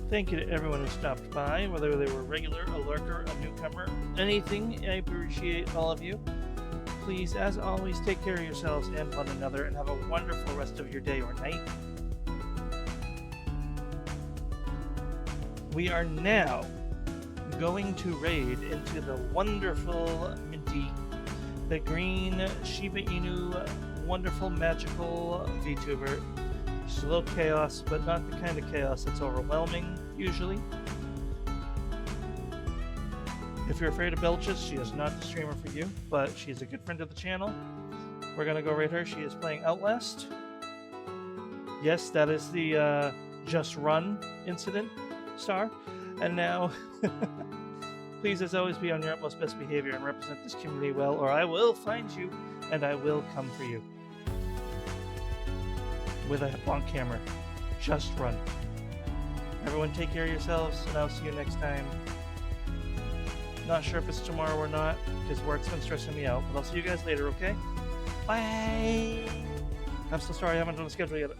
Thank you to everyone who stopped by, whether they were regular, a lurker, a newcomer, anything. I appreciate all of you. Please, as always, take care of yourselves and one another, and have a wonderful rest of your day or night. We are now going to raid into the wonderful Minty, the green Shiba Inu, wonderful magical VTuber. Slow chaos, but not the kind of chaos that's overwhelming, usually. If you're afraid of belches, she is not the streamer for you, but she's a good friend of the channel. We're gonna go rate her. She is playing Outlast. Yes, that is the Just Run incident star. And now, please, as always, be on your utmost best behavior and represent this community well, or I will find you and I will come for you. With a bonk hammer. Just run. Everyone take care of yourselves, and I'll see you next time. Not sure if it's tomorrow or not, because work's been stressing me out, but I'll see you guys later, okay? Bye! I'm so sorry I haven't done a schedule yet.